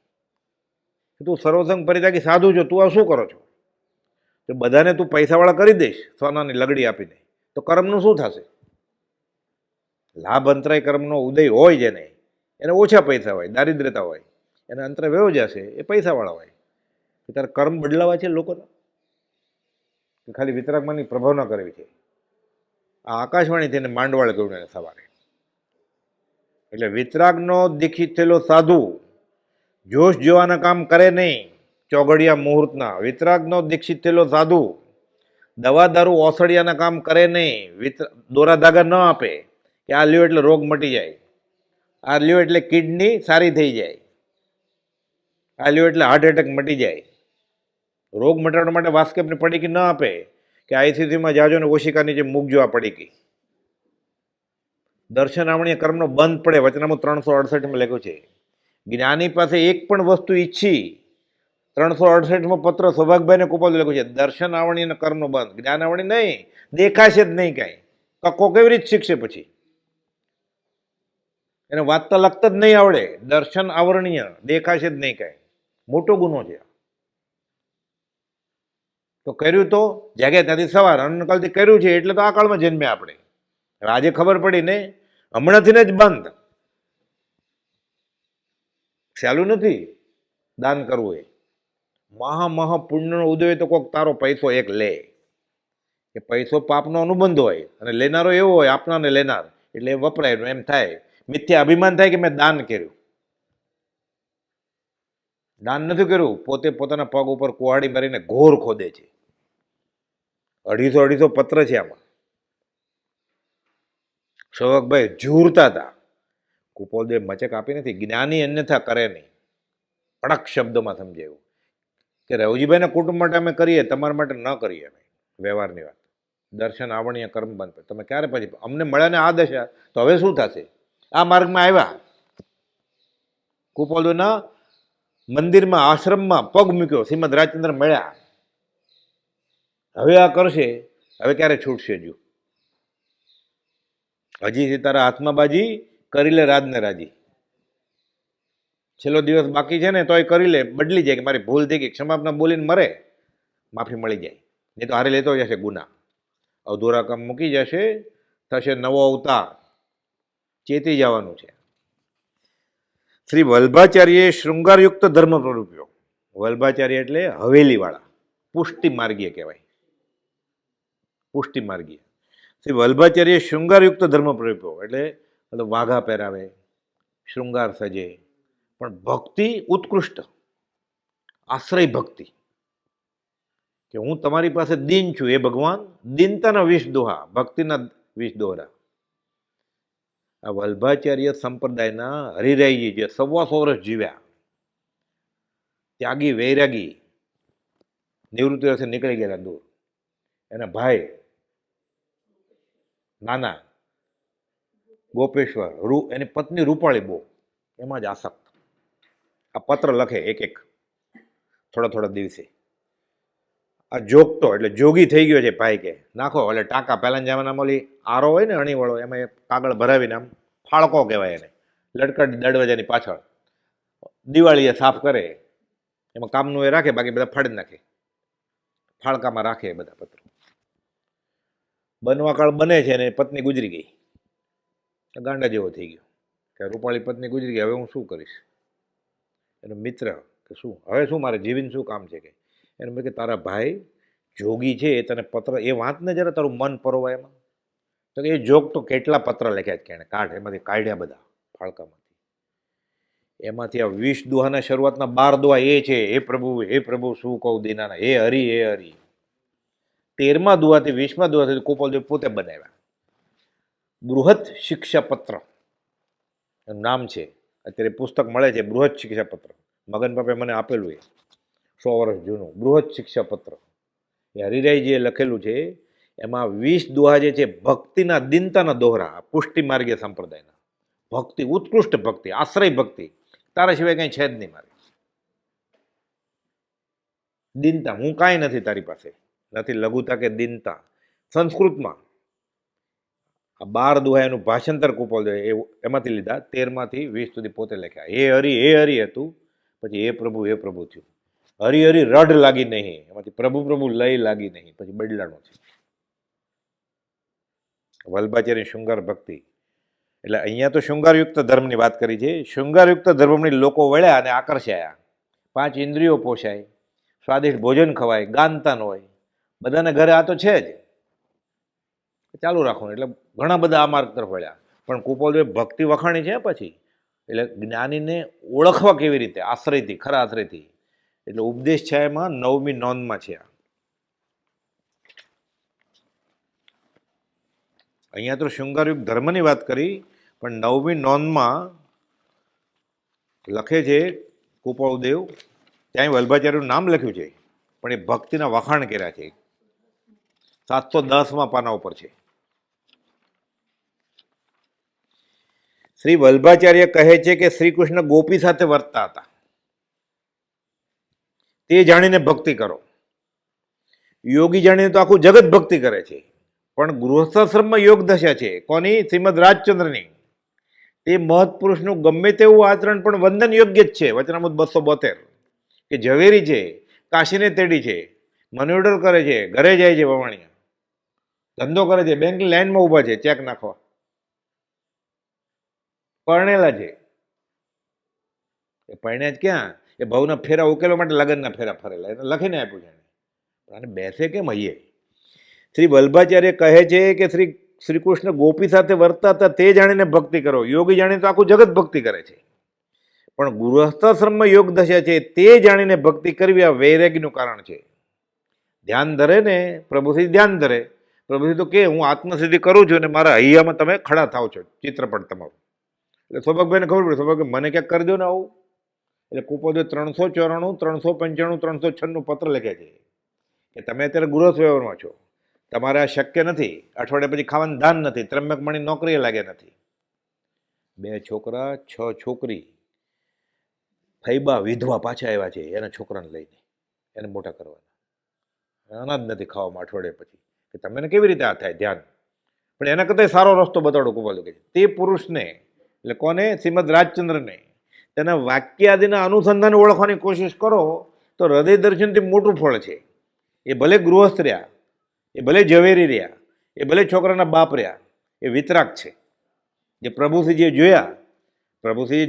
તું સર્વસંગ પરિત્યાગી સાધુ છો, તું આ શું કરો છો? તો બધાને તું પૈસાવાળા કરી દઈશ સોનાની લગડી આપીને, તો કર્મનું શું થશે? લાભ અંતરાય કર્મનો ઉદય હોય જેને, એને ઓછા પૈસા હોય, દારિદ્રતા હોય, એને અંતરે વયો જશે, એ પૈસાવાળા હોય. તારે કર્મ બદલાવા છે લોકોને, કે ખાલી વિતરાગમાંની પ્રભાવના કરવી છે. આ આકાશવાણી થઈને માંડવાળ કહ્યું એને સવારે. એટલે વિતરાગનો દીક્ષિત થયેલો સાધુ જોશ જોવાના કામ કરે નહીં, ચોઘડિયા મુહૂર્તના. વિતરાગનો દીક્ષિત થયેલો સાધુ દવા દારૂ ઓસડિયાના કામ કરે નહીં, દોરા ધાગા ન આપે કે આ લ્યો એટલે રોગ મટી જાય, આ લ્યો એટલે કિડની સારી થઈ જાય, આ લ્યો એટલે હાર્ટ એટેક મટી જાય. રોગ મટાડવા માટે વાસ્કેપની પડીકી ન આપે કે આઈસીસીમાં જાજો ને ઓશિકા નીચે મૂકજો આ પડીકી. દર્શન આવણીય કર્મનો બંધ પડે, વચનામું 368માં લખ્યું છે. જ્ઞાની પાસે એક પણ વસ્તુ ઈચ્છી, 368માં પત્ર સૌભાગભાઈને કુપાલ લખ્યું છે, દર્શન આવણી અને કર્મનો બંધ. જ્ઞાન આવણી નહીં, દેખાશે જ નહીં કાંઈ. કક્કો કેવી રીતે શીખશે પછી? એને વાંચતા લખતા જ નહીં આવડે. દર્શન આવરણીય, દેખાશે જ નહીં કાંઈ. મોટો ગુનો છે. તો કર્યું તો જાગ્યા ત્યાંથી સવાર, અનકાલથી કર્યું છે એટલે તો આ કાળમાં જન્મ્યા આપણે. આજે ખબર પડી ને, હમણાંથી જ બંધ. સહેલું નથી દાન કરવું. એ મહા પુણ્યનો ઉદય તો કોઈક તારો પૈસો એક લે, કે પૈસો પાપનો અનુબંધ હોય અને લેનારો એવો હોય, આપનાર ને લેનાર, એટલે એ વપરાય એમ થાય, મિથ્યા અભિમાન થાય કે મેં દાન કર્યું. દાન નથી કર્યું, પોતે પોતાના પગ ઉપર કુહાડી મારીને ઘોર ખોદે છે. 250 પત્ર છે આમાં. શોભકભાઈ ઝૂરતા હતા. કુપોલદેવ મચક આપી નથી, જ્ઞાની અન્યથા કરે નહીં. કડક શબ્દોમાં સમજાવ્યું કે રવજીભાઈના કુટુંબ માટે અમે કરીએ, તમારા માટે ન કરીએ. અમે વ્યવહારની વાત, દર્શન આવણીય કર્મ બંધ. તમે ક્યારે પછી અમને મળ્યા ને આ દશા, તો હવે શું થશે? આ માર્ગમાં આવ્યા, કુપોલદેવના મંદિરમાં આશ્રમમાં પગ મૂક્યો, શ્રીમદ રાજચંદ્ર મળ્યા, હવે આ કરશે, હવે ક્યારે છૂટશે? હજી તારા હાથમાં બાજી, કરી લે રાજને રાજી. છેલ્લો દિવસ બાકી છે ને તોય કરી લે, બદલી જાય કે મારી ભૂલ થઈ ગઈ, ક્ષમાપના બોલીને મરે, માફી મળી જાય. નહીં તો હારે લેતો જશે ગુના, અધૂરા કામ મૂકી જશે, થશે નવો અવતાર. ચેતી જવાનું છે. શ્રી વલ્ભાચાર્ય શૃંગારયુક્ત ધર્મ પ્રરૂપ્યો. વલ્ભાચાર્ય એટલે હવેલીવાળા, પુષ્ટિ માર્ગીય કહેવાય, પુષ્ટિ માર્ગીય. શ્રી વલ્ભાચાર્ય શૃંગારયુક્ત ધર્મ પ્રરૂપ્યો એટલે વાઘા પહેરાવે, શૃંગાર સજે, પણ ભક્તિ ઉત્કૃષ્ટ, આશ્રય ભક્તિ, કે હું તમારી પાસે દીન છું, એ ભગવાન દીનતાના વિષ દોહા, ભક્તિના વિષ દોહરા. આ વલ્ભાચાર્ય સંપ્રદાયના હરિરાયજી જે 125 વર્ષ જીવ્યા, ત્યાગી વૈરાગી, નિવૃત્તિ વર્ષે નીકળી ગયેલા દૂર. એના ભાઈ નાના ગોપેશ્વર, એની પત્ની રૂપાળી બહુ, એમાં જ આસક્ત. આ પત્ર લખે એક એક, થોડા થોડા દિવસે. આ જોગતો એટલે જોગી થઈ ગયો છે ભાઈ, કે નાખો એટલે ટાંકા. પહેલાના જમાનામાં ઓલી આરો હોય ને અણીવાળો, એમાં કાગળ ભરાવીને આમ ફાળકો કહેવાય એને, લટકાટી દરવાજાની પાછળ દિવાળીએ સાફ કરે, એમાં કામનું એ રાખે, બાકી બધા ફાડી નાખે, ફાળકામાં રાખે એ બધા પત્રો. બનવાકાળ બને છે અને પત્ની ગુજરી ગઈ, ગાંડા જેવો થઈ ગયો કે રૂપાળી પત્ની ગુજરી ગઈ, હવે હું શું કરીશ? એનો મિત્ર કે શું હવે શું મારે જીવીને શું કામ છે? કે એને મેં કે તારા ભાઈ જોગી છે, એ તને પત્ર એ વાંચ ને જરા, તારું મન પરોવાય એમાં. તો એ જોગ તો કેટલા પત્ર લખ્યા છે કે એને કાઢ, એમાંથી કાઢ્યા બધા ફાળકામાંથી. એમાંથી આ 20 દુહાના શરૂઆતના 12 દુહા એ છે, હે પ્રભુ શું કહું દીનાના, હે હરી. 13મા દુહાથી 20મા દુહાથી કુપોલદેવ પોતે બનાવ્યા. બૃહદ શિક્ષા પત્ર એનું નામ છે. અત્યારે પુસ્તક મળે છે, બૃહદ શિક્ષા પત્ર. મગન બાપે મને આપેલું, એ 100 વર્ષ જૂનું બૃહદ શિક્ષા પત્ર, એ હરિરાયજીએ લખેલું છે. એમાં 20 દુહા જે છે ભક્તિના દીનતાના દોહરા, પુષ્ટિ માર્ગીય સંપ્રદાયના. ભક્તિ, ઉત્કૃષ્ટ ભક્તિ, આશ્રય ભક્તિ, તારા સિવાય કંઈ છે જ નહીં મારે. દીનતા, હું કાંઈ નથી તારી પાસે, નથી લઘુતા કે દીનતા. સંસ્કૃતમાં આ 12 દુહા એનું ભાષાંતર કુપોલદેવ એમાંથી લીધા, 13માંથી 20 સુધી પોતે લખ્યા. હે હરી હતું, પછી હે પ્રભુ થયું. હરી રઢ લાગી નહીં, એમાંથી પ્રભુ લય લાગી નહીં, પછી બદલાનો છે. વલ્ભાચાર્ય શૃંગાર ભક્તિ એટલે અહીંયા તો શૃંગારયુક્ત ધર્મની વાત કરી છે. શૃંગારયુક્ત ધર્મની લોકો વળ્યા અને આકર્ષાયા. 5 ઇન્દ્રિયો પોષાય, સ્વાદિષ્ટ ભોજન ખવાય, ગાનતા ન હોય, બધાને ઘરે આ તો છે જ, ચાલુ રાખવાનું. એટલે ઘણા બધા આ માર્ગ તરફ વળ્યા. પણ કુપોલદેવ ભક્તિ વખાણી છે પછી, એટલે જ્ઞાનીને ઓળખવા કેવી રીતે, આશ્રયથી, ખરા આશ્રયથી. એટલે ઉપદેશ છે એમાં 9મી નોંધમાં છે. અહીંયા તો શૃંગારયુક્ત ધર્મની વાત કરી, પણ 9મી નોંધમાં લખે છે કુપોલદેવ, ત્યાં વલ્ભાચાર્યનું નામ લખ્યું છે, પણ એ ભક્તિના વખાણ કર્યા છે. 710મા પાના ઉપર છે. શ્રી વલ્ભાચાર્ય કહે છે કે શ્રી કૃષ્ણ ગોપી સાથે વર્તતા હતા, તે જાણીને ભક્તિ કરો. યોગી જાણીને તો આખું જગત ભક્તિ કરે છે, પણ ગૃહસ્થાશ્રમમાં યોગ દશા છે. કોની? શ્રીમદ રાજચંદ્રની. તે મહત્પુરુષનું ગમે તેવું આચરણ પણ વંદન યોગ્ય જ છે. વચનામૃત 272, કે ઝવેરી છે, કાશીને તેડી છે, મની ઓર્ડર કરે છે, ઘરે જાય છે, વવાણિયા ધંધો કરે છે, બેંકની લાઈનમાં ઊભા છે ચેક નાખવા, પરણેલા છે. એ પરણ્યા જ ક્યાં? એ ભવના ફેરા ઉકેલવા માટે લગ્નના ફેરા ફરેલા, એને લખીને આપ્યું છે. અને બેસે કેમ હૈયે? શ્રી વલ્ભાચાર્ય કહે છે કે શ્રી કૃષ્ણ ગોપી સાથે વર્તતા હતા તે જાણીને ભક્તિ કરો. યોગી જાણીને તો આખું જગત ભક્તિ કરે છે, પણ ગૃહસ્થાશ્રમમાં યોગ દશા છે તે જાણીને ભક્તિ કરવી આ વૈરાગ્યનું કારણ છે. ધ્યાન ધરે ને પ્રભુથી ધ્યાન ધરે, પ્રભુથી તો કે હું આત્મસિદ્ધિ કરું છું અને મારા હૈયામાં તમે ખડા થાવ છો, ચિત્રપટ તમારું. એટલે સૌભાગભાઈને ખબર પડે, સૌભાગ મને ક્યાંક કરજો ને આવું. એટલે કુપોદે 394, 395, 396 પત્ર લખે છે કે તમે અત્યારે ગૃહસ્થ વ્યવહારમાં છો, તમારે આ શક્ય નથી, અઠવાડિયા પછી ખાવાનું દાન નથી, ત્રમ્યકમણી નોકરીએ લાગે નથી, 2 છોકરા 6 છોકરી, ફૈબા વિધવા પાછા આવ્યા છે એના છોકરાને લઈને, એને મોટા કરવાના, અનાજ નથી ખાવામાં અઠવાડિયા પછી, કે તમને કેવી રીતે આ થાય ધ્યાન. પણ એના કરતાં સારો રસ્તો બતાડો કુપાલ કે તે પુરુષને, એટલે કોને? શ્રીમદ રાજચંદ્રને તેના વાક્યાદિના અનુસંધાને ઓળખવાની કોશિશ કરો તો હૃદય દર્શનથી મોટું ફળ છે. એ ભલે ગૃહસ્થ રહ્યા, એ ભલે ઝવેરી રહ્યા, એ ભલે છોકરાના બાપ રહ્યા, એ વિતરાગ છે. જે પ્રભુશ્રીજીએ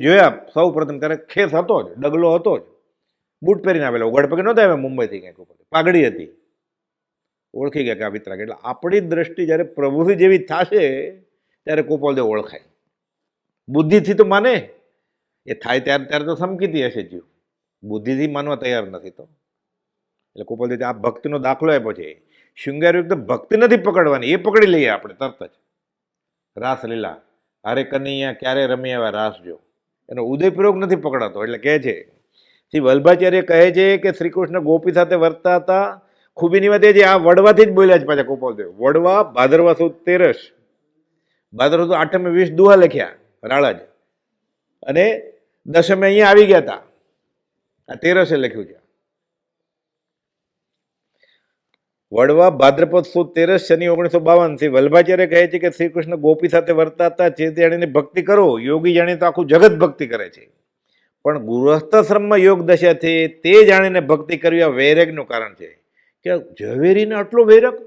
જોયા સૌ પ્રથમ ત્યારે ખેસ હતો જ, ડગલો હતો જ, બૂટ પહેરીને આવેલો, ઉઘાડ પગે નહોતા આવ્યા મુંબઈથી ક્યાંક ઉપર, પાઘડી હતી, ઓળખી ગયા કે આ વિતરાગ. એટલે આપણી દ્રષ્ટિ જ્યારે પ્રભુશ્રી જેવી થશે ત્યારે કુપાલદેવ ઓળખાય. બુદ્ધિથી તો માને, એ થાય ત્યારે તો સમકીતી હશે જીવ, બુદ્ધિથી માનવા તૈયાર નથી તો. એટલે કુપાલદેવ આ ભક્તિનો દાખલો આપ્યો છે. શૃંગારયુક્ત ભક્તિ નથી પકડવાની, એ પકડી લઈએ આપણે તરત જ. રાસલીલા, હારે કનૈયા ક્યારે રમી આવ્યા રાસ જો, એનો ઉદયપૂર્વક નથી પકડાતો. એટલે કહે છે શ્રી વલ્ભાચાર્ય કહે છે કે શ્રી કૃષ્ણ ગોપી સાથે વર્તતા હતા. ખૂબીની વાત એ છે, આ વડવાથી જ બોલ્યા છે પાછા કુપાલદેવ. વડવા ભાદરવા સુદ 13, ભાદરવા સુદ 8 20 દુહા લખ્યા રાળાજ, અને દશમે અહીંયા આવી ગયા હતા, આ 13 લખ્યું છે. વડવા ભાદ્રપદ સુદ 13 શનિ 1952. શ્રી વલ્ભાચાર્ય કહે છે કે શ્રી કૃષ્ણ ગોપી સાથે વર્તતા હતા જે જાણીને ભક્તિ કરો. યોગી જાણીને તો આખું જગત ભક્તિ કરે છે, પણ ગૃહસ્થાશ્રમમાં યોગ દશા છે તે જાણીને ભક્તિ કરવી આ વૈરાગનું કારણ છે. કે ઝવેરીને આટલો વૈરાગ,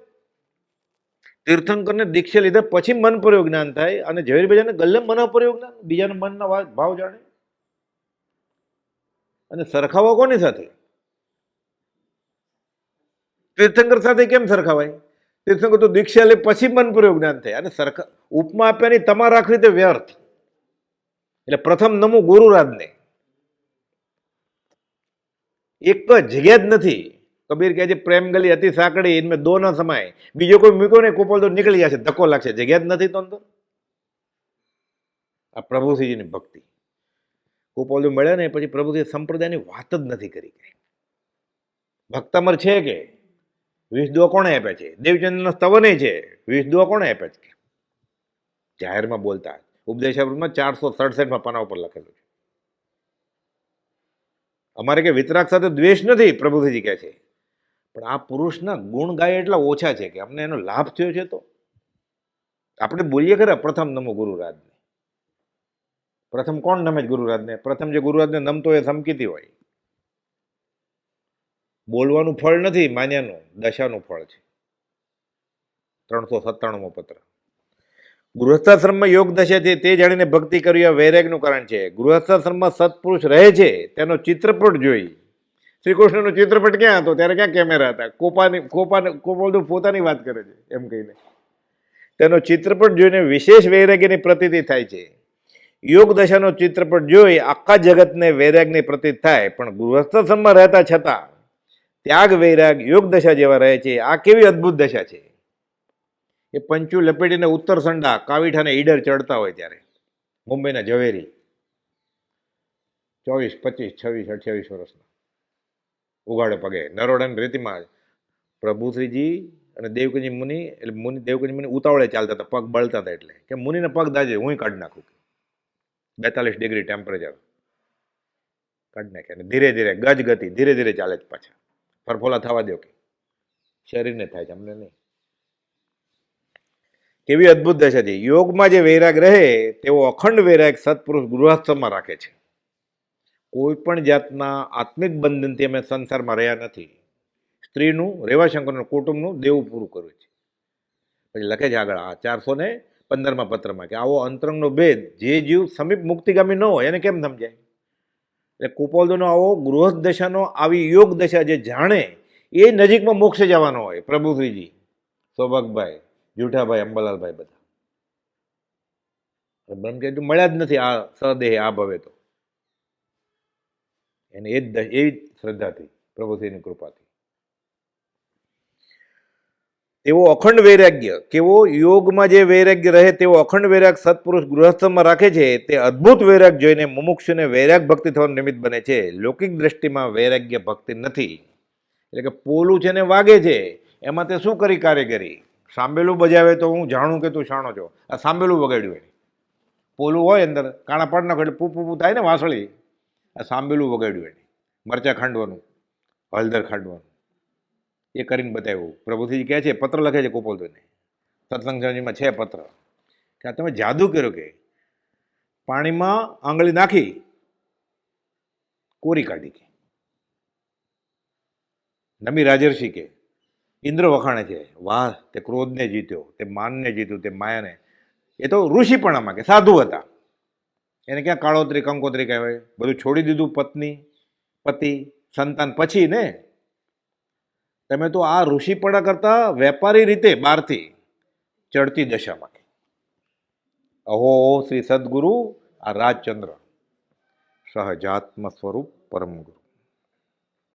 તીર્થંકરને દીક્ષા લીધા પછી મન પ્રયોગ જ્ઞાન થાય, અને ઝવેરી બીજાને ગલ્લે મન પ્રયોગ જ્ઞાન, બીજાના મનના ભાવ જાણે. અને સરખાવા કોની સાથે? તીર્થંકર સાથે કેમ સરખાવાય? તીર્થંકર તો દીક્ષા લે પછી મન પ્રયોગ જ્ઞાન થાય, અને ઉપમા આપ્યાની તમારે રાખવી તે વ્યર્થ. એટલે પ્રથમ નમું ગુરુરાજને, એક જગ્યા જ નથી. કબીર કહે છે પ્રેમ ગલી અતિ સાંકડી, ઇનમે દો ન સમાય. બીજો કોઈ મૂક્યો ને કુપાલ તો નીકળી જશે, ધક્કો લાગશે, જગ્યા જ નથી તો અંદર. આ પ્રભુશ્રીજીની ભક્તિ. કુપાલ મળ્યા ને પછી પ્રભુશ્રી સંપ્રદાયની વાત જ નથી કરી. ભક્તામર છે કે 20 દુઆ કોણે આપ્યા છે? દેવચંદ્રનો સ્તવને છે, 20 દુઆ કોણે આપ્યા છે? જાહેરમાં બોલતા ઉપદેશામૃતમાં 467 પાના ઉપર લખેલું છે. અમારે કે વિતરાગ સાથે દ્વેષ નથી, પ્રભુજી કહે છે, પણ આ પુરુષના ગુણ ગાય એટલા ઓછા છે કે અમને એનો લાભ થયો છે. તો આપણે બોલીએ ખરા પ્રથમ નમો ગુરુરાજને. પ્રથમ કોણ નમે છે ગુરુરાજને? પ્રથમ જે ગુરુરાજને નમતો એ સમકીતી હોય. બોલવાનું ફળ નથી માન્યાનું, દશાનું ફળ છે. 397મો પત્ર. ગૃહસ્થાશ્રમમાં યોગ દશા છે તે જાણીને ભક્તિ કરવી આ વૈરાગનું કારણ છે. ગૃહસ્થાશ્રમમાં સત્પુરુષ રહે છે તેનો ચિત્રપટ જોઈ. શ્રી કૃષ્ણનો ચિત્રપટ ક્યાં હતો? ત્યારે ક્યાં કેમેરા હતા? કોપાલ પોતાની વાત કરે છે એમ કહીને. તેનો ચિત્રપટ જોઈને વિશેષ વૈરાગ્યની પ્રતીતિ થાય છે. યોગ દશાનો ચિત્રપટ જોઈ આખા જગતને વૈરાગની પ્રતીત થાય, પણ ગૃહસ્થાશ્રમમાં રહેતા છતાં ત્યાગ વૈરાગ યોગ દશા જેવા રહે છે. આ કેવી અદ્ભુત દશા છે! એ પંચુ લપેટીને ઉત્તર સંડા કાવીઠાને ઈડર ચડતા હોય ત્યારે મુંબઈના ઝવેરી 24, 25, 26, 28 વર્ષના ઉગાડે પગે નરોડાની રીતિમાં પ્રભુશ્રીજી અને દેવકજી મુનિ, એટલે દેવકજી મુનિ ઉતાવળે ચાલતા હતા, પગ બળતા હતા, એટલે કે મુનિને પગ દાજે હું કાઢી નાખું. 42 ડિગ્રી ટેમ્પરેચર કાઢી નાખે, અને ધીરે ધીરે ગજ ગતિ, ધીરે ધીરે ચાલે છે પાછા. ફરફોલા થવા દો કે શરીરને થાય છે, અમને નહીં. કેવી અદ્ભુત દશા છે! યોગમાં જે વૈરાગ રહે તેવો અખંડ વૈરાગ સત્પુરુષ ગૃહસ્થમાં રાખે છે. કોઈ પણ જાતના આત્મિક બંધનથી અમે સંસારમાં રહ્યા નથી. સ્ત્રીનું, રેવાશંકરનું, કુટુંબનું દેવું પૂરું કર્યું છે. પછી લખે છે આગળ આ 415મા પત્રમાં કે આવો અંતરંગનો ભેદ જે જીવ સમીપ મુક્તિગામી ન હોય એને કેમ સમજાય? એટલે કુપાલદેવનો આવો ગૃહસ્થ દશાનો આવી યોગ દશા જે જાણે એ નજીકમાં મોક્ષે જવાનો હોય. પ્રભુશ્રીજી સૌભાગભાઈ, જુઠાભાઈ, અંબાલાલભાઈ બધા. બ્રહ્મચારી મળ્યા જ નથી આ સદેહ આ ભવે તો. એને એવી જ શ્રદ્ધાથી, પ્રભુશ્રીની કૃપાથી. તેવો અખંડ વૈરાગ્ય, કેવો યોગમાં જે વૈરાગ્ય રહે તેવો અખંડ વૈરાગ સત્પુરુષ ગૃહસ્થમાં રાખે છે, તે અદ્ભુત વૈરાગ જોઈને મુમુક્ષુને વૈરાગ ભક્તિ થવાનું નિમિત્ત બને છે. લૌકિક દ્રષ્ટિમાં વૈરાગ્ય ભક્તિ નથી. એટલે કે પોલું છે ને વાગે છે, એમાં તે શું કરી કારીગરી? સાંભેલું બજાવે તો હું જાણું કે તું શાણો છો. આ સાંભેલું વગાડ્યું એને. પોલું હોય અંદર કાણા પડ નાખો એટલે પૂ થાય ને વાંસળી. આ સાંભેલું વગાડ્યું એને. મરચાં ખાંડવાનું, હળદર ખાંડવાનું, એ કરીને બતાવ્યું. પ્રભુજી કહે છે, પત્ર લખે છે ગોપાલભાઈને, સત્સંગ સંજીમાં છે પત્ર, કે આ તમે જાદુ કર્યો કે પાણીમાં આંગળી નાખી કોરી કાઢી કે. નમી રાજર્ષિ કે ઇન્દ્ર વખાણે છે, વાહ તે ક્રોધને જીત્યો, તે માનને જીત્યું, તે માયાને. એ તો ઋષિપણામાં કે સાધુ હતા. એને ક્યાં કાળોતરી કંકોત્રી કહેવાય? બધું છોડી દીધું, પત્ની, પતિ, સંતાન પછી ને. તમે તો આ ઋષિપણા કરતા વેપારી રીતે બહારથી ચડતી દશામાં. અહો શ્રી સદગુરુ આ રાજચંદ્ર સહજાત્મ સ્વરૂપ પરમ ગુરુ.